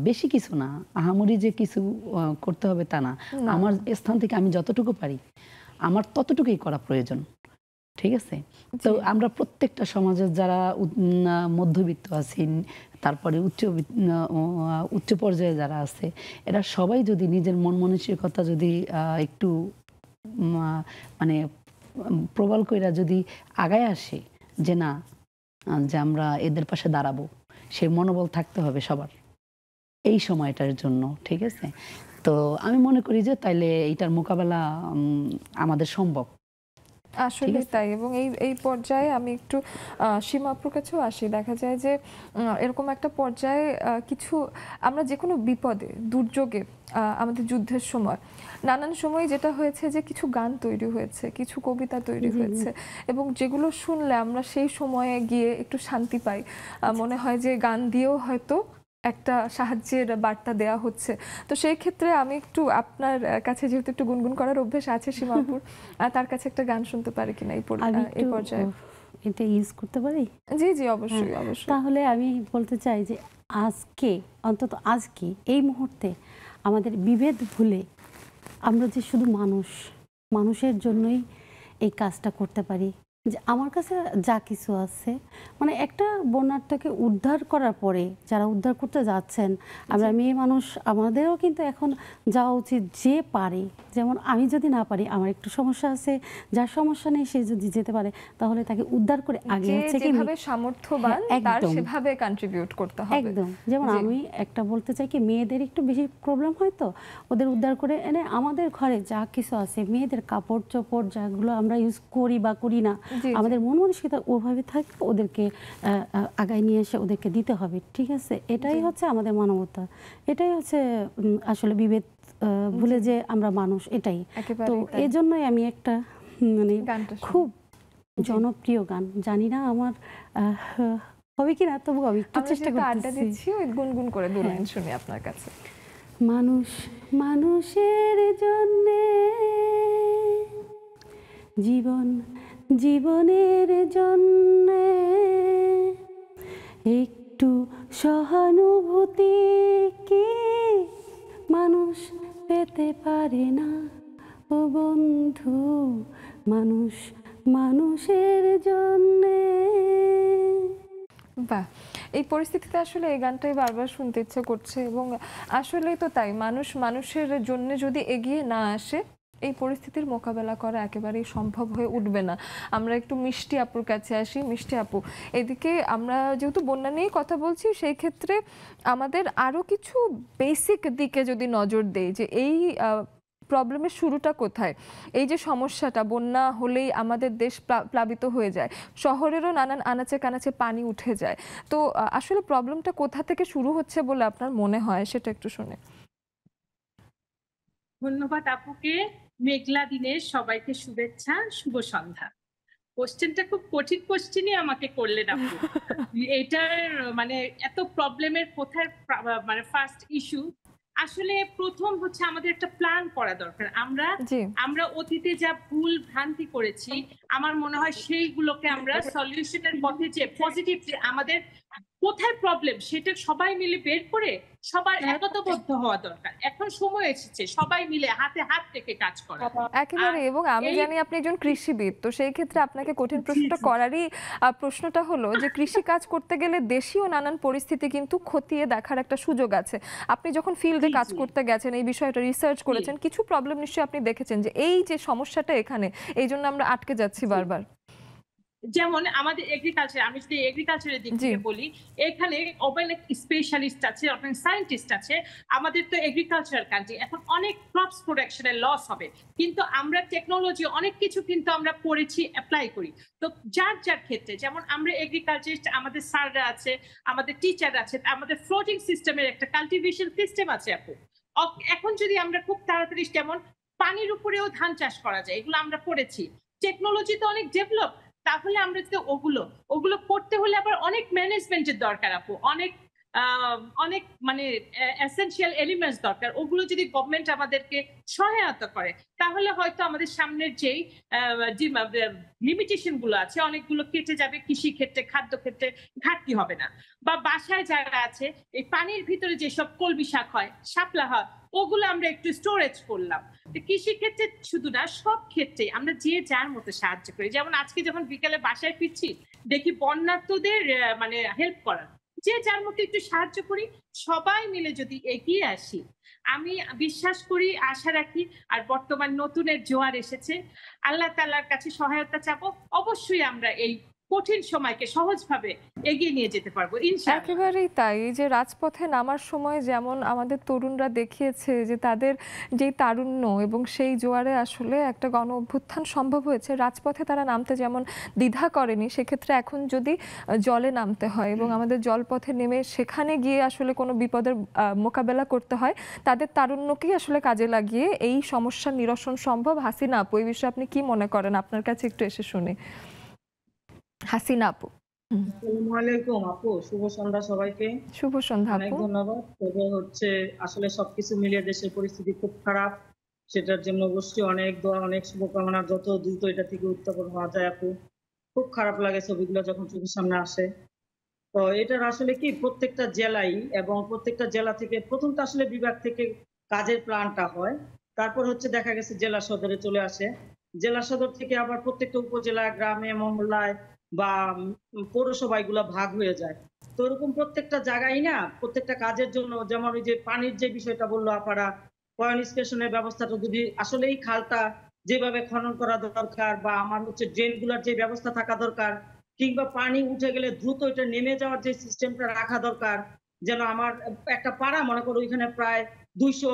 বেশি কিছু না, আহামরি যে কিছু করতে হবে তা না, আমার স্থান থেকে আমি যতটুকু পারি আমার ততটুকুই করা প্রয়োজন। ঠিক আছে। তো আমরা প্রত্যেকটা সমাজের যারা মধ্যবিত্ত আছেন, তারপরে উচ্চ পর্যায়ে যারা আছে, এরা সবাই যদি নিজের মন মানসিকতা যদি একটু মানে প্রবল কইরা যদি আগায় আসে যে না যে আমরা এদের পাশে দাঁড়াবো, সেই মনোবল থাকতে হবে সবার এই সময়টার জন্য। ঠিক আছে। তো আমি মনে করি যে তাইলে এইটার মোকাবেলা আমাদের সম্ভব। আসলে তাই। এবং এই পর্যায়ে আমি একটু সীমা আপুর কাছেও আসি। দেখা যায় যে এরকম একটা পর্যায়ে কিছু আমরা যে কোনো বিপদে দুর্যোগে আমাদের যুদ্ধের সময় নানান সময় যেটা হয়েছে যে কিছু গান তৈরি হয়েছে, কিছু কবিতা তৈরি হয়েছে এবং যেগুলো শুনলে আমরা সেই সময়ে গিয়ে একটু শান্তি পাই। মনে হয় যে গান দিয়েও হয়তো একটা সাহায্যের বার্তা দেয়া হচ্ছে। তো সেই ক্ষেত্রে আমি একটু আপনার কাছে যেহেতু একটু গুনগুন করার অভ্যেস আছে সীমাপুর, তার কাছে একটা গান শুনতে পারি কিনা এই পর্যায়ে? এটা ইউজ করতে পারি? জি জি, অবশ্যই অবশ্যই। তাহলে আমি বলতে চাই যে আজকে, অন্তত আজকে এই মুহূর্তে আমাদের বিভেদ ভুলে আমরা যে শুধু মানুষের জন্যই এই কাজটা করতে পারি। যে আমার কাছে যা কিছু আছে, মানে একটা বন্যার্থকে উদ্ধার করার পরে যারা উদ্ধার করতে যাচ্ছেন, আমরা মেয়ে মানুষ, আমাদেরও কিন্তু এখন যাওয়া উচিত যে পারে। যেমন আমি যদি না পারি, আমার একটু সমস্যা আছে, যার সমস্যা নেই সে যদি যেতে পারে তাহলে তাকে উদ্ধার করে আগে হচ্ছে কি যেভাবে সামর্থ্যবান তার সেভাবে কন্ট্রিবিউট করতে হবে। একদম। যেমন আমি একটা বলতে চাই কি, মেয়েদের একটু বেশি প্রবলেম হয় তো ওদের উদ্ধার করে এনে আমাদের ঘরে যা কিছু আছে, মেয়েদের কাপড় চোপড় যেগুলো আমরা ইউজ করি বা করি না, আমাদের মন মানসিকতা ওভাবে থাকে, ওদেরকে আগায় নিয়ে এসে ওদেরকে দিতে হবে। ঠিক আছে। এটাই হচ্ছে আমাদের মানবতা, এটাই হচ্ছে আসলে বিভেদ ভুলে যে আমরা মানুষ, এটাই। তো এই জন্যই আমি একটা মানে খুব জনপ্রিয় গান, জানি না আমার হবে কি না, তবু আমি একটু আমরা চেষ্টা যেহেতু আড্ডা করতেছি। দিচ্ছি ওই গুনগুন করে 2 লাইন শুনি আপনার কাছে। মানুষ মানুষের জন্যে, জীবন জীবনের জন্যে, একটু সহানুভূতি কি মানুষ পেতে পারে না ও বন্ধু, মানুষ মানুষের জন্যে। বাহ! এই পরিস্থিতিতে আসলে এই গানটাই বারবার শুনতে ইচ্ছে করছে এবং আসলেই তো তাই। মানুষ মানুষের জন্য যদি এগিয়ে না আসে এই পরিস্থিতির মোকাবেলা করা একেবারেই সম্ভব হয়ে উঠবে না। আমরা একটু মিষ্টি আপুর কাছে আসি। মিষ্টি আপু, এদিকে আমরা যেহেতু বন্যা নিয়েই কথা বলছি, সেই ক্ষেত্রে আমাদের আরো কিছু বেসিক দিকে যদি নজর দেই যে এই প্রবলেমের শুরুটা কোথায়? এই যে সমস্যাটা, বন্যা হলেই আমাদের দেশ প্লাবিত হয়ে যায়, শহরেরও নানান আনাচে কানাচে পানি উঠে যায়। তো আসলে প্রবলেমটা কোথা থেকে শুরু হচ্ছে বলে আপনার মনে হয়, সেটা একটু শুনে। ধন্যবাদ আপুকে। মেঘলা দিনের সবাইকে শুভেচ্ছা, শুভ সন্ধ্যা। কোশ্চেনটা খুব কঠিন কোশ্চেনই আমাকে করলেন আপু। এটার মানে এত প্রবলেমের কোথায় মানে ফার্স্ট ইস্যু, আসলে প্রথম হচ্ছে আমাদের একটা প্ল্যান করা দরকার। আমরা অতীতে যা ভুল ভ্রান্তি করেছি, আমার মনে হয় সেইগুলোকে আমরা সলিউশনের পথে যে পজিটিভ, আমাদের কোথায় প্রবলেম সেটা সবাই মিলে বের করে সবার একতাবদ্ধ হওয়া দরকার। এখন সময় এসেছে সবাই মিলে হাতে হাত রেখে কাজ করা। একেবারে। এবং আমি জানি আপনি একজন কৃষিবিদ, তো সেই ক্ষেত্রে আপনাকে কঠিন প্রশ্নটা করারই প্রশ্নটা হলো যে কৃষি কাজ করতে গেলে দেশীয় নানান পরিস্থিতি কিন্তু খতিয়ে দেখার একটা সুযোগ আছে। আপনি যখন ফিল্ডে কাজ করতে গেছেন, এই বিষয়টা রিসার্চ করেছেন, কিছু প্রবলেম নিশ্চয়ই আপনি দেখেছেন যে এই যে সমস্যাটা এখানে, এই জন্য আমরা আটকে যাচ্ছি বারবার। যেমন আমাদের এগ্রিকালচার, আমি যদি এগ্রিকালচারের দিক থেকে বলি, এখানে অনেক স্পেশালিস্ট আছে, অনেক সায়েন্টিস্ট আছে। আমাদের তো এগ্রিকালচার কান্ট্রি, এখন অনেক ক্রপস প্রোডাকশনের লস হবে, কিন্তু আমরা টেকনোলজি অনেক কিছু কিন্তু আমরা পড়েছি, অ্যাপ্লাই করি। তো যার যার ক্ষেত্রে, যেমন আমরা এগ্রিকালচারিস্ট, আমাদের স্যাররা আছে, আমাদের টিচার আছে, আমাদের ফ্লোটিং সিস্টেমের একটা কাল্টিভেশন সিস্টেম আছে আপু। এখন যদি আমরা খুব তাড়াতাড়ি, যেমন পানির উপরেও ধান চাষ করা যায়, এগুলো আমরা পড়েছি। টেকনোলজি তো অনেক ডেভেলপ, তাহলে আমরা যদি ওগুলো করতে হলে আবার অনেক ম্যানেজমেন্টের দরকার আপু, অনেক মানে এসেনশিয়াল এলিমেন্টস দরকার। ওগুলো যদি গভর্নমেন্ট আমাদেরকে সহায়তা করে, তাহলে হয়তো আমাদের সামনের যেই লিমিটেশন গুলো আছে অনেকগুলো কেটে যাবে। কৃষি ক্ষেত্রে, খাদ্য ক্ষেত্রে ঘাটতি হবে না। বা বাসায় যারা আছে, এই পানির ভিতরে যেসব কলমি শাক হয়, শাপলা হয়, ওগুলো আমরা একটু স্টোরেজ করলাম। কৃষি ক্ষেত্রে শুধু না, সব ক্ষেত্রে আমরা যে যার মতো সাহায্য করি। যেমন আজকে যখন বিকেলে বাসায় ফিরছি, দেখি বন্যার্তদের মানে হেল্প করার, যে যার মতো একটু সাহায্য করি, সবাই মিলে যদি এগিয়ে আসি, আমি বিশ্বাস করি, আশা রাখি। আর বর্তমান নতুনের জোয়ার এসেছে, আল্লাহ তাআলার কাছে সহায়তা চাবো, অবশ্যই আমরা এই কঠিন সময়কে সহজভাবে এগিয়ে নিয়ে যেতে পারবো ইনশাআল্লাহ। একেবারেই তাই। এই যে রাজপথে নামার সময় যেমন আমাদের তরুণরা দেখিয়েছে যে তাদের যেই তারুণ্য এবং সেই জোয়ারে আসলে একটা গণ অভ্যুত্থান সম্ভব হয়েছে, রাজপথে তারা নামতে যেমন দ্বিধা করেনি, সেক্ষেত্রে এখন যদি জলে নামতে হয় এবং আমাদের জলপথে নেমে সেখানে গিয়ে আসলে কোনো বিপদের মোকাবেলা করতে হয়, তাদের তারুণ্যকেই আসলে কাজে লাগিয়ে এই সমস্যার নিরসন সম্ভব। হাসিনা আপু, এই বিষয়ে আপনি কি মনে করেন? আপনার কাছে একটু এসে শুনি। হাসিনা আপু। আসসালামু আলাইকুম আপু, শুভ সন্ধ্যা সবাইকে। শুভ সন্ধ্যা অনেক আপু। ধন্যবাদ। তবে হচ্ছে আসলে সবকিছু মিলিয়ে দেশের পরিস্থিতি খুব খারাপ, সেটার জন্য অবশ্যই অনেক দোয়া, অনেক শুভকামনা, যত দ্রুত এটা থেকে উত্তরণ হওয়া যায় আপু। খুব খারাপ লাগে ছবিগুলো যখন চোখের সামনে আসে। তো এটার আসলে কি প্রত্যেকটা জেলাই এবং প্রত্যেকটা জেলা থেকে প্রথম তো আসলে বিভাগ থেকে কাজের প্ল্যানটা হয়, তারপর হচ্ছে দেখা গেছে জেলা সদরে চলে আসে, জেলা সদর থেকে আবার প্রত্যেকটা উপজেলা, গ্রামে, মহল্লায় বা পৌরসভা এগুলো ভাগ হয়ে যায়। তো এরকম প্রত্যেকটা জায়গায় না, প্রত্যেকটা কাজের জন্য, যেমন ওই যে পানির যে বিষয়টা বললো আপারা, পয়েন্ট স্টেশনের ব্যবস্থাটা যদি আসলে এই খালটা যেভাবে খনন করা দরকার, বা আমার হচ্ছে ড্রেন গুলার যে ব্যবস্থা থাকা দরকার, কিংবা পানি উঠে গেলে দ্রুত এটা নেমে যাওয়ার যে সিস্টেমটা রাখা দরকার। যেন আমার একটা পাড়া, মনে করো ওইখানে প্রায় 200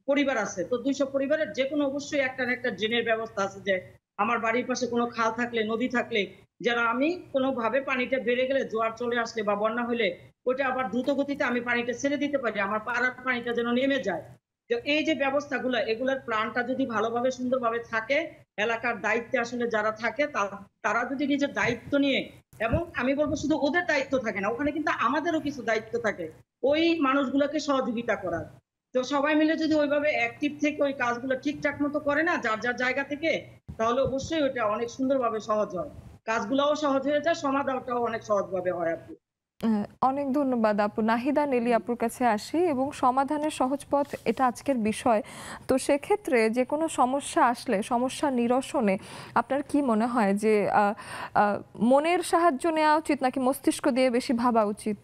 পরিবার আছে, তো 200 পরিবারের যে কোনো অবশ্যই একটা না একটা ড্রেনের ব্যবস্থা আছে, যে আমার বাড়ির পাশে কোনো খাল থাকলে, নদী থাকলে, যেন আমি কোনোভাবে পানিটা বেড়ে গেলে, জোয়ার চলে আসলে বা বন্যা হলে ওইটা আবার দ্রুত গতিতে আমি পানিটা ছেড়ে দিতে পারি, আমার পাড়ার পানিটা যেন নেমে যায়। তো এই যে ব্যবস্থাগুলো, এগুলোর প্ল্যানটা যদি ভালোভাবে সুন্দরভাবে থাকে, এলাকার দায়িত্বে আসলে যারা থাকে তারা যদি নিজের দায়িত্ব নিয়ে এবং আমি বলবো শুধু ওদের দায়িত্ব থাকে না, ওখানে কিন্তু আমাদেরও কিছু দায়িত্ব থাকে ওই মানুষগুলোকে সহযোগিতা করার। তো সবাই মিলে যদি ওইভাবে অ্যাক্টিভ থেকে ওই কাজগুলো ঠিকঠাক মতো করে না যার যার জায়গা থেকে, তাহলে অবশ্যই ওটা অনেক সুন্দরভাবে সহজ হয়, কাজগুলোও সহজ হয়ে যায়, সমাধানটাও অনেক সহজভাবে হয় আপু। অনেক ধন্যবাদ আপু। নাহিদা নেলি আপুর কাছে আসি, এবং সমাধানের সহজ পথ এটা আজকের বিষয়। তো সেক্ষেত্রে যে কোনো সমস্যা আসলে সমস্যা নিরসনে আপনার কি মনে হয় যে মনের সাহায্য নেওয়া উচিত নাকি মস্তিষ্ক দিয়ে বেশি ভাবা উচিত?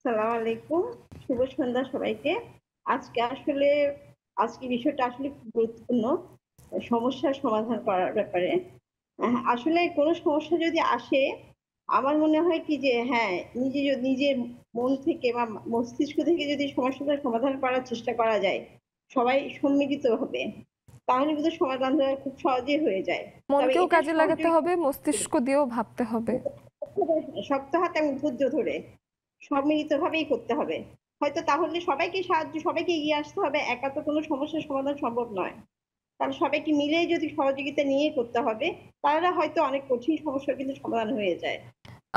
সালাম আলাইকুম, শুভ সন্ধ্যা সবাইকে। আজকে বিষয়টা আসলে খুব গুরুত্বপূর্ণ, সমস্যার সমাধান করার ব্যাপারে। আসলে কোনো সমস্যা যদি আসে, আমার মনে হয় কি যে হ্যাঁ, নিজের মন থেকে বা মস্তিষ্ক থেকে যদি সমস্যাটার সমাধান করার চেষ্টা করা যায়, সবাই সম্মিলিত হবে, তাহলে কিন্তু সমাধান দেওয়া খুব সহজেই হয়ে যায়। তবে মনকেও এটা কাজে লাগাতে হবে, মস্তিষ্ক দিয়েও ভাবতে হবে। শক্ত হাতে এবং ধৈর্য ধরে সম্মিলিতভাবেই করতে হবে। হয়তো তাহলে সবাইকে এগিয়ে আসতে হবে, একা তো কোনো সমস্যার সমাধান সম্ভব নয়। তাহলে সবাইকে মিলেই যদি সহযোগিতা নিয়ে করতে হবে, তাহলে হয়তো অনেক কঠিন সমস্যার কিন্তু সমাধান হয়ে যায়।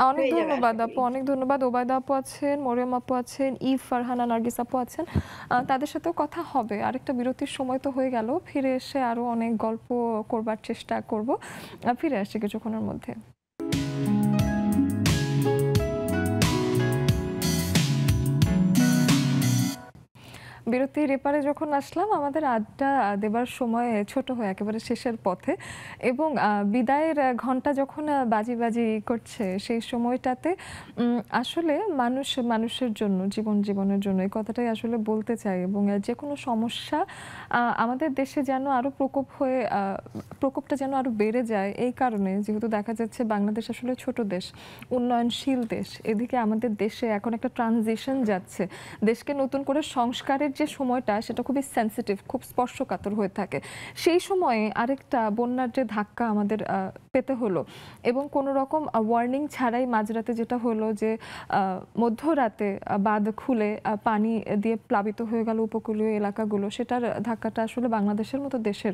অনেক ধন্যবাদ আপু, অনেক ধন্যবাদ। ওবায়দা আপু আছেন, মরিয়ম আপু আছেন, ইভ, ফারহানা, নার্গিস আপু আছেন, তাদের সাথেও কথা হবে। আরেকটা বিরতির সময় তো হয়ে গেল, ফিরে এসে আরো অনেক গল্প করবার চেষ্টা করব। ফিরে আসছি কিছুক্ষণের মধ্যে। বিরতির এপারে যখন আসলাম, আমাদের আড্ডা দেবার সময় ছোট হয়ে একেবারে শেষের পথে, এবং বিদায়ের ঘন্টা যখন বাজি বাজি করছে, সেই সময়টাতে আসলে মানুষের জন্য, জীবনের জন্য, এই কথাটাই আসলে বলতে চাই। এবং যে কোনো সমস্যা আমাদের দেশে যেন আরো প্রকোপটা যেন আরো বেড়ে যায়, এই কারণে যেহেতু দেখা যাচ্ছে বাংলাদেশ আসলে ছোট দেশ, উন্নয়নশীল দেশ, এদিকে আমাদের দেশে এখন একটা ট্রানজিশন যাচ্ছে। দেশকে নতুন করে সংস্কারের যে সময়টা, সেটা খুবই সেন্সিটিভ, খুব স্পর্শকাতর হয়ে থাকে। সেই সময়ে আরেকটা বন্যার যে ধাক্কা আমাদের পেতে হলো, এবং কোনো রকম ওয়ার্নিং ছাড়াই মাঝরাতে যেটা হলো যে মধ্যরাতে বাঁধ খুলে পানি দিয়ে প্লাবিত হয়ে গেল উপকূলীয় এলাকাগুলো, সেটার ধাক্কাটা আসলে বাংলাদেশের মতো দেশের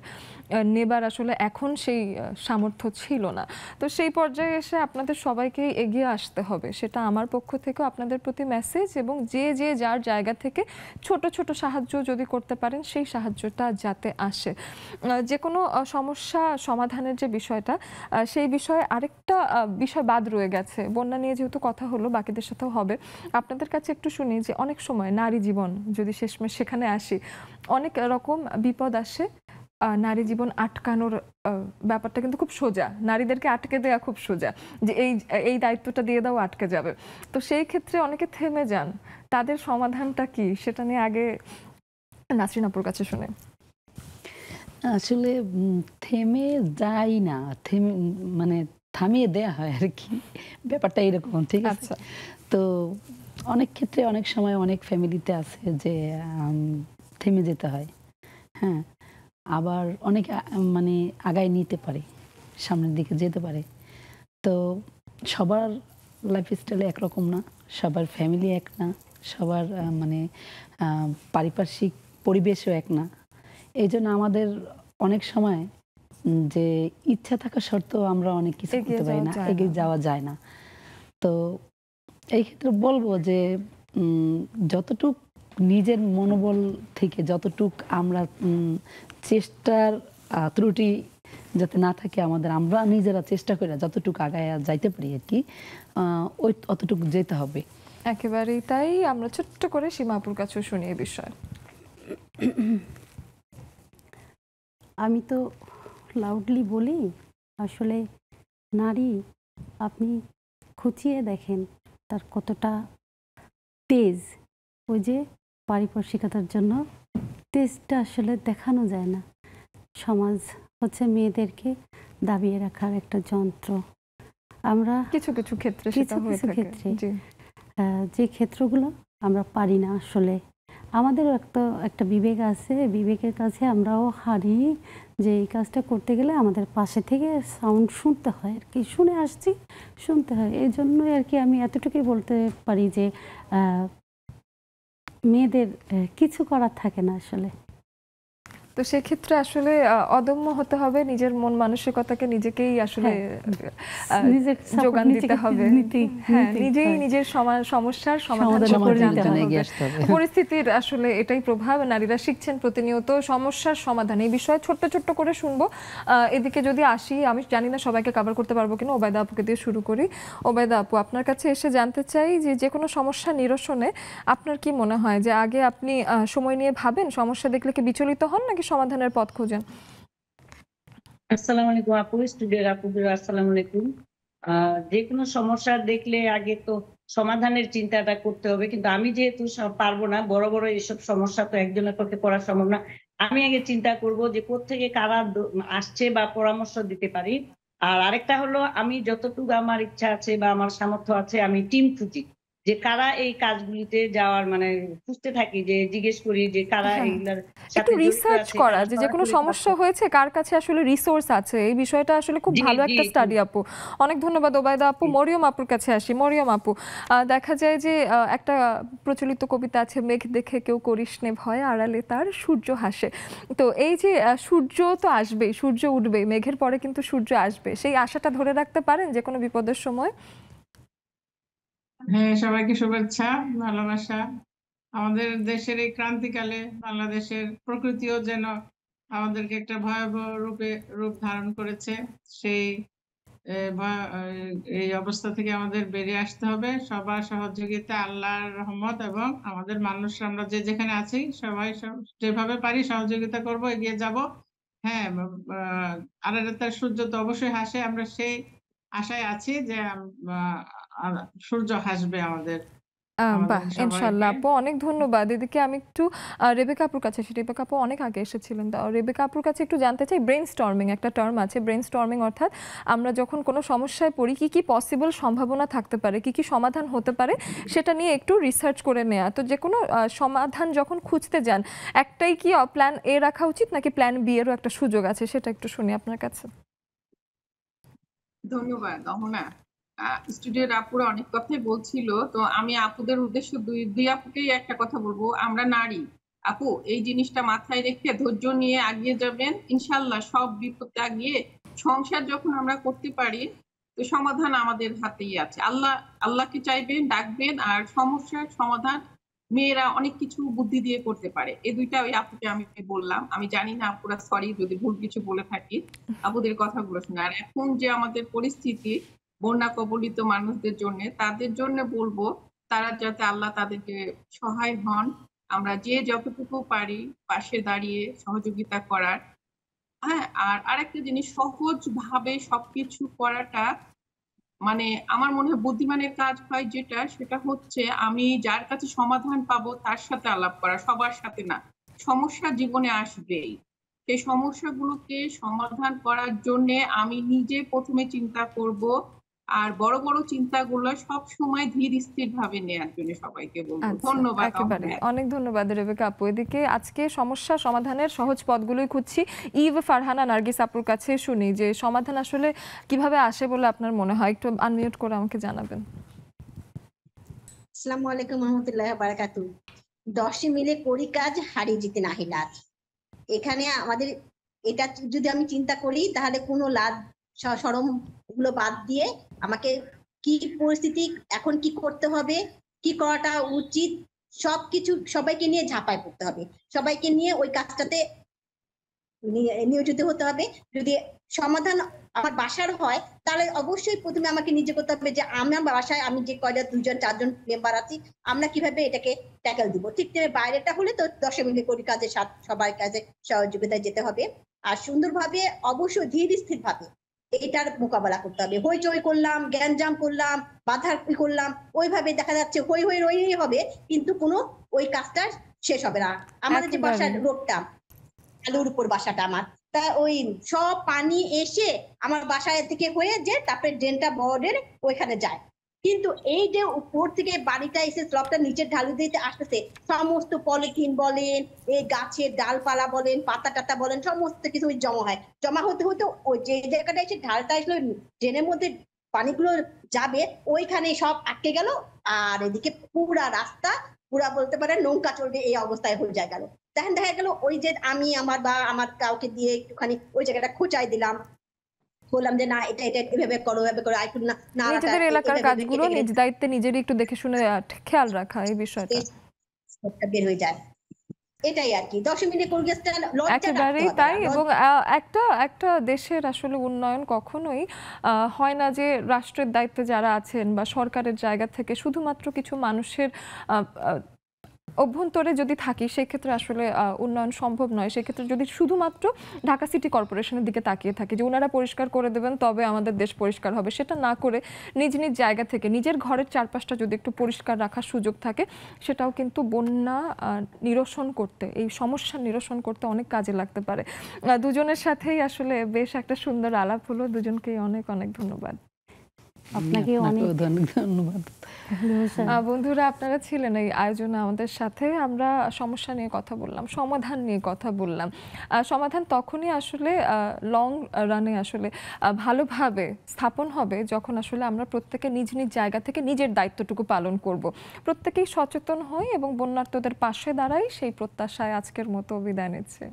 নেবার আসলে এখন সেই সামর্থ্য ছিল না। তো সেই পর্যায়ে এসে আপনাদের সবাইকেই এগিয়ে আসতে হবে, সেটা আমার পক্ষ থেকেও আপনাদের প্রতি মেসেজ। এবং যে যার জায়গা থেকে ছোট ছোট সাহায্য যদি করতে পারেন, সেই সাহায্যটা যাতে আসে। যে কোনো সমস্যা সমাধানের যে বিষয়টা, সেই বিষয়ে আরেকটা বিষয় বাদ রয়ে গেছে। বন্যা নিয়ে যেহেতু কথা হলো, বাকিদের সাথেও হবে, আপনাদের কাছে একটু শুনি যে অনেক সময় নারী জীবন, যদি শেষমেশ সেখানে আসি, অনেক রকম বিপদ আসে। নারী জীবন আটকানোর ব্যাপারটা কিন্তু খুব সোজা, নারীদেরকে আটকে দেওয়া খুব সোজা, যে এই দায়িত্বটা দিয়ে দাও, আটকে যাবে। তো সেই ক্ষেত্রে অনেকে থেমে যান, তাদের সমাধানটা কি, সেটা নিয়ে আগে নাসরিন আপুর কাছে শুনে। আসলে থেমে যাই না, মানে থামিয়ে দেয়া হয় আর কি, ব্যাপারটা এরকম, ঠিক আছে। তো অনেক ক্ষেত্রে অনেক সময় অনেক ফ্যামিলিতে আছে যে থেমে যেতে হয়, হ্যাঁ, আবার অনেক মানে আগায় নিতে পারে, সামনের দিকে যেতে পারে। তো সবার লাইফস্টাইল একরকম না, সবার ফ্যামিলি এক না, সবার মানে পারিপার্শ্বিক পরিবেশও এক না। এই জন্য আমাদের অনেক সময় যে ইচ্ছা থাকা সত্ত্বেও আমরা অনেক কিছু করতে পারি না, এগিয়ে যাওয়া যায় না। তো এই ক্ষেত্রে বলবো যে যতটুক নিজের মনোবল থেকে যতটুক আমরা চেষ্টার ত্রুটি যাতে না থাকে আমাদের, আমরা নিজেরা চেষ্টা করে যতটুকু আগায় যাইতে পারি আর কি, ওই অতটুকু যেতে হবে। একেবারেই তাই। আমরা ছোট্ট করে সীমাপুর কাছেও শুনি এই বিষয়ে। আমি তো লাউডলি বলি, আসলে নারী আপনি খুঁচিয়ে দেখেন তার কতটা তেজ, ওই যে পারিপার্শ্বিকতার জন্য তেজটা আসলে দেখানো যায় না। সমাজ হচ্ছে মেয়েদেরকে দাবিয়ে রাখার একটা যন্ত্র। আমরা কিছু কিছু ক্ষেত্রে সেটা হয়ে থাকে, যে ক্ষেত্রগুলো আমরা পারি না, আসলে আমাদেরও একটা বিবেক আছে, বিবেকের কাছে আমরাও হারি, যে এই কাজটা করতে গেলে আমাদের পাশে থেকে সাউন্ড শুনতে হয় আর কি, শুনতে হয়। এই জন্যই আর কি আমি এতটুকুই বলতে পারি যে মেয়েদের কিছু করার থাকে না আসলে। তো সেক্ষেত্রে আসলে অদম্য হতে হবে, নিজের মন মানসিকতাকে নিজেকেই আসলে নিজের support যোগান দিতে নিজেকে হবে। নিতেই নিজেই হয়। নিজের সমস্যার সমাধান সমাধান করে করে জানতে নিতে জানায় হবে। গিয়ে আসতে হবে। পরিস্থিতির আসলে এটাই প্রভাব, নারীরা শিখছেন প্রতিনিয়ত সমস্যার সমাধান। এই বিষয়ে ছোট্ট ছোট্ট করে শুনবো। এদিকে যদি আসি, আমি জানি না সবাইকে কভার করতে পারবো কিনা, ওবায়দা আপুকে দিয়ে শুরু করি। ওবায়দা আপু, আপনার কাছে এসে জানতে চাই যে কোনো সমস্যা নিরসনে আপনার কি মনে হয় যে আগে আপনি সময় নিয়ে ভাবেন, সমস্যা দেখলে কি বিচলিত হন নাকি সমাধানের পথ খোঁজেন? আসসালামু আলাইকুম আপু, স্টুডিওর আপুদের আসসালামু আলাইকুম। যে কোনো সমস্যা দেখলে আগে তো সমাধানের চিন্তাটা করতে হবে, কিন্তু আমি যেহেতু পারবো না, বড় বড় এইসব সমস্যা তো একজনের পক্ষে করা সম্ভব না। আমি আগে চিন্তা করব যে কোত্থেকে কারা আসছে বা পরামর্শ দিতে পারি। আর আরেকটা হলো, আমি যতটুকু আমার ইচ্ছা আছে বা আমার সামর্থ্য আছে আমি টিম খুঁজি, যে কারা এই কাজগুলিতে যাওয়ার মানে খুঁজতে থাকি, যে জিজ্ঞেস করি যে কারা এইগুলার একটু সাথে জড়িত রিসার্চ আছে, করা কারা যে কোনো সরাসরি সমস্যা হয়েছে কার কাছে আসলে রিসোর্স আছে, এই বিষয়টা আসলে খুব জি, ভালো জি, একটা জি। স্টাডি আপু। অনেক ধন্যবাদ ওবায়দা আপু। মরিয়ম আপুর কাছে আসি। মরিয়ম আপু, দেখা যায় যে একটা প্রচলিত কবিতা আছে, মেঘ দেখে কেউ করিস নে ভয়, আড়ালে তার সূর্য হাসে। তো এই যে সূর্য তো আসবেই, সূর্য উঠবে, মেঘের পরে কিন্তু সূর্য আসবে, সেই আশাটা ধরে রাখতে পারেন যে কোনো বিপদের সময়? হ্যাঁ, সবাইকে শুভেচ্ছা, ভালোবাসা। আমাদের দেশের এই ক্রান্তিকালে বাংলাদেশের প্রকৃতিও যেন আমাদেরকে একটা ভয়াবহ রূপ ধারণ করেছে। সেই এই অবস্থা থেকে আমাদের বেরিয়ে আসতে হবে। সবার সহযোগিতা, আল্লাহর রহমত এবং আমাদের মানুষরা, আমরা যে যেখানে আছি সবাই যেভাবে পারি সহযোগিতা করব, এগিয়ে যাব। হ্যাঁ, আড়ালে তার সূর্য তো অবশ্যই হাসে, আমরা সেই আশায় আছি যে সূর্য হাসবে আমাদের বাহ, ইনশাল্লাহ সবাইকে। আপু, অনেক ধন্যবাদ। এদিকে আমি একটু রেবেকা আপুর কাছে আসি। রেবেকা আপু অনেক আগে এসেছিলেন, রেবেকা আপুর কাছে একটু জানতে চাই, ব্রেন স্টর্মিং একটা টার্ম আছে, ব্রেন স্টর্মিং অর্থাৎ আমরা যখন কোনো সমস্যায় পড়ি কি কি পসিবল সম্ভাবনা থাকতে পারে, কি কি সমাধান হতে পারে, সেটা নিয়ে একটু রিসার্চ করে নেওয়া। তো যে কোনো সমাধান যখন খুঁজতে যান, একটাই কি প্ল্যান এ রাখা উচিত নাকি প্ল্যান বি এরও একটা সুযোগ আছে, সেটা একটু শুনি আপনার কাছে। ধন্যবাদ অহনা। স্টুডিওর আপুরা অনেক কথাই বলছিল, তো আমি আপুদের উদ্দেশ্য দুই আপুকেই একটা কথা বলবো। আমরা নারী আপু, এই জিনিসটা মাথায় রেখে ধৈর্য নিয়ে আগিয়ে যাবেন, ইনশাল্লাহ সব বিপদ আগিয়ে সংসার যখন আমরা করতে পারি, তো সমাধান আমাদের হাতেই আছে। আল্লাহকে চাইবেন, ডাকবেন, আর সমস্যার সমাধান মেয়েরা অনেক কিছু বুদ্ধি দিয়ে করতে পারে। এই দুইটা ওই আপুকে আমি বললাম। আমি জানি না আপুরা, সরি যদি ভুল কিছু বলে থাকি, আপুদের কথাগুলো শুনে। আর এখন যে আমাদের পরিস্থিতি বন্যা কবলিত মানুষদের জন্য, তাদের জন্য বলবো তারা যাতে আল্লাহ তাদেরকে সহায় হন। আমরা যে যতটুকু পারি পাশে দাঁড়িয়ে সহযোগিতা করার। হ্যাঁ, আর আরেকটা জিনিস, সহজ ভাবে সবকিছু করাটা মানে আমার মনে হয় বুদ্ধিমানের কাজ হয় যেটা, সেটা হচ্ছে আমি যার কাছে সমাধান পাবো তার সাথে আলাপ করা, সবার সাথে না। সমস্যা জীবনে আসবেই, সেই সমস্যাগুলোকে সমাধান করার জন্য আমি নিজে প্রথমে চিন্তা করব, আর বড় বড় চিন্তাগুলো সব সময় ধীর স্থির ভাবে নেয়ার জন্য সবাইকে বলবো। ধন্যবাদ। একেবারে, অনেক ধন্যবাদ রেবেকা আপু। এদিকে আজকে সমস্যা সমাধানের সহজ পথগুলোই খুঁজছি। ইভ, ফারহানা, নার্গিস আপুর কাছে শুনি যে সমাধান আসলে কিভাবে আসে বলে আপনার মনে হয়, একটু আনমিউট করে আমাকে জানাবেন। আসসালামু আলাইকুম রহমতুল্লাহ বারাকাতু। 10 মিলে করি কাজ, হারি জিতে নাহি লাজ। এখানে আমাদের এটা যদি আমি চিন্তা করি, তাহলে কোনো লাজ শরম গুলো বাদ দিয়ে আমাকে কি পরিস্থিতি, এখন কি করতে হবে, কি করাটা উচিত, সবকিছু সবাইকে নিয়ে ঝাঁপায় পড়তে হবে, সবাইকে নিয়ে ওই কাজটাতে নিয়োজিত হতে হবে। যদি সমাধান আমার বাসার হয়, তাহলে অবশ্যই প্রথমে আমাকে নিজে করতে হবে যে আমার বাসায় আমি যে কয়টা 2জন 4জন মেম্বার আছি, আমরা কিভাবে এটাকে ট্যাকেল দিব। ঠিক তেমনি বাইরেটা হলে তো 10 মিলে করি কাজে সবার কাছে সহযোগিতায় যেতে হবে, আর সুন্দরভাবে অবশ্যই ধীর স্থির ভাবে এটার মোকাবেলা করতে হবে। হইচই করলাম, গ্যাঞ্জাম করলাম, বাধা করলাম, ওইভাবে দেখা যাচ্ছে হই হই রই হবে, কিন্তু কোনো ওই কাজটা শেষ হবে না। আমাদের যে বাসার রোডটা, আলুর উপর বাসাটা আমার, তা ওই সব পানি এসে আমার বাসায় থেকে হয়ে যে তারপরে ড্রেনটা বর্ডের ওইখানে যায়, কিন্তু এই যে উপর থেকে বাড়িটা এসে স্লবটা নিচে ঢালু দিতে আসতেছে, সমস্ত পলিথিন বলেন, এই গাছের ডালপালা বলেন, পাতা টাতা বলেন, সমস্ত কিছু জমা হয়। জমা হতে হতে ওই যে জায়গাটা এসে ঢালটা আসলে ড্রেনের মধ্যে পানিগুলো যাবে, ওইখানে সব আটকে গেল, আর এদিকে পুরা রাস্তা পুরা বলতে পারে নৌকা চলবে এই অবস্থায় হয়ে যায় গেল। তখন দেখা গেল ওই যে আমি আমার বা আমার কাউকে দিয়ে একটুখানি ওই জায়গাটা খোঁচাই দিলাম, বললাম যে না এটা এটা এভাবে করো এভাবে করো, একটু নাড়াটা নিজেদের এলাকার কাজগুলো নিজ দায়িত্বে নিজেরই একটু দেখে শুনে খেয়াল রাখা, এই বিষয়টা বের হয়ে যায়। এটাই আর কি 10 মিনিট কোরিয়াসটা লজ্জা একেবারেই তাই। এবং একটা দেশের আসলে উন্নয়ন কখনোই হয় না যে রাষ্ট্রের দায়িত্বে যারা আছেন বা সরকারের জায়গা থেকে শুধুমাত্র কিছু মানুষের অভ্যন্তরে যদি থাকি সেক্ষেত্রে আসলে উন্নয়ন সম্ভব নয়। সেক্ষেত্রে যদি শুধুমাত্র ঢাকা সিটি কর্পোরেশনের দিকে তাকিয়ে থাকি যে ওনারা পরিষ্কার করে দেবেন তবে আমাদের দেশ পরিষ্কার হবে, সেটা না করে নিজ নিজ জায়গা থেকে নিজের ঘরের চারপাশটা যদি একটু পরিষ্কার রাখার সুযোগ থাকে সেটাও কিন্তু বন্যা নিরসন করতে, এই সমস্যা নিরসন করতে অনেক কাজে লাগতে পারে। দুজনের সাথেই আসলে বেশ একটা সুন্দর আলাপ হলো, দুজনকেই অনেক অনেক ধন্যবাদ। আপনাকে অনেক ধন্যবাদ। বন্ধুরা আপনারা ছিলেন এই আয়োজনে আমাদের সাথে। আমরা সমস্যা নিয়ে কথা বললাম, সমাধান নিয়ে কথা বললাম। সমাধান তখনই আসলে লং রানে আসলে ভালোভাবে স্থাপন হবে যখন আসলে আমরা প্রত্যেকে নিজ নিজ জায়গা থেকে নিজের দায়িত্বটুকু পালন করব, প্রত্যেকেই সচেতন হই এবং বন্যার্তদের পাশে দাঁড়াই, সেই প্রত্যাশায় আজকের মতো বিদায় নিচ্ছে।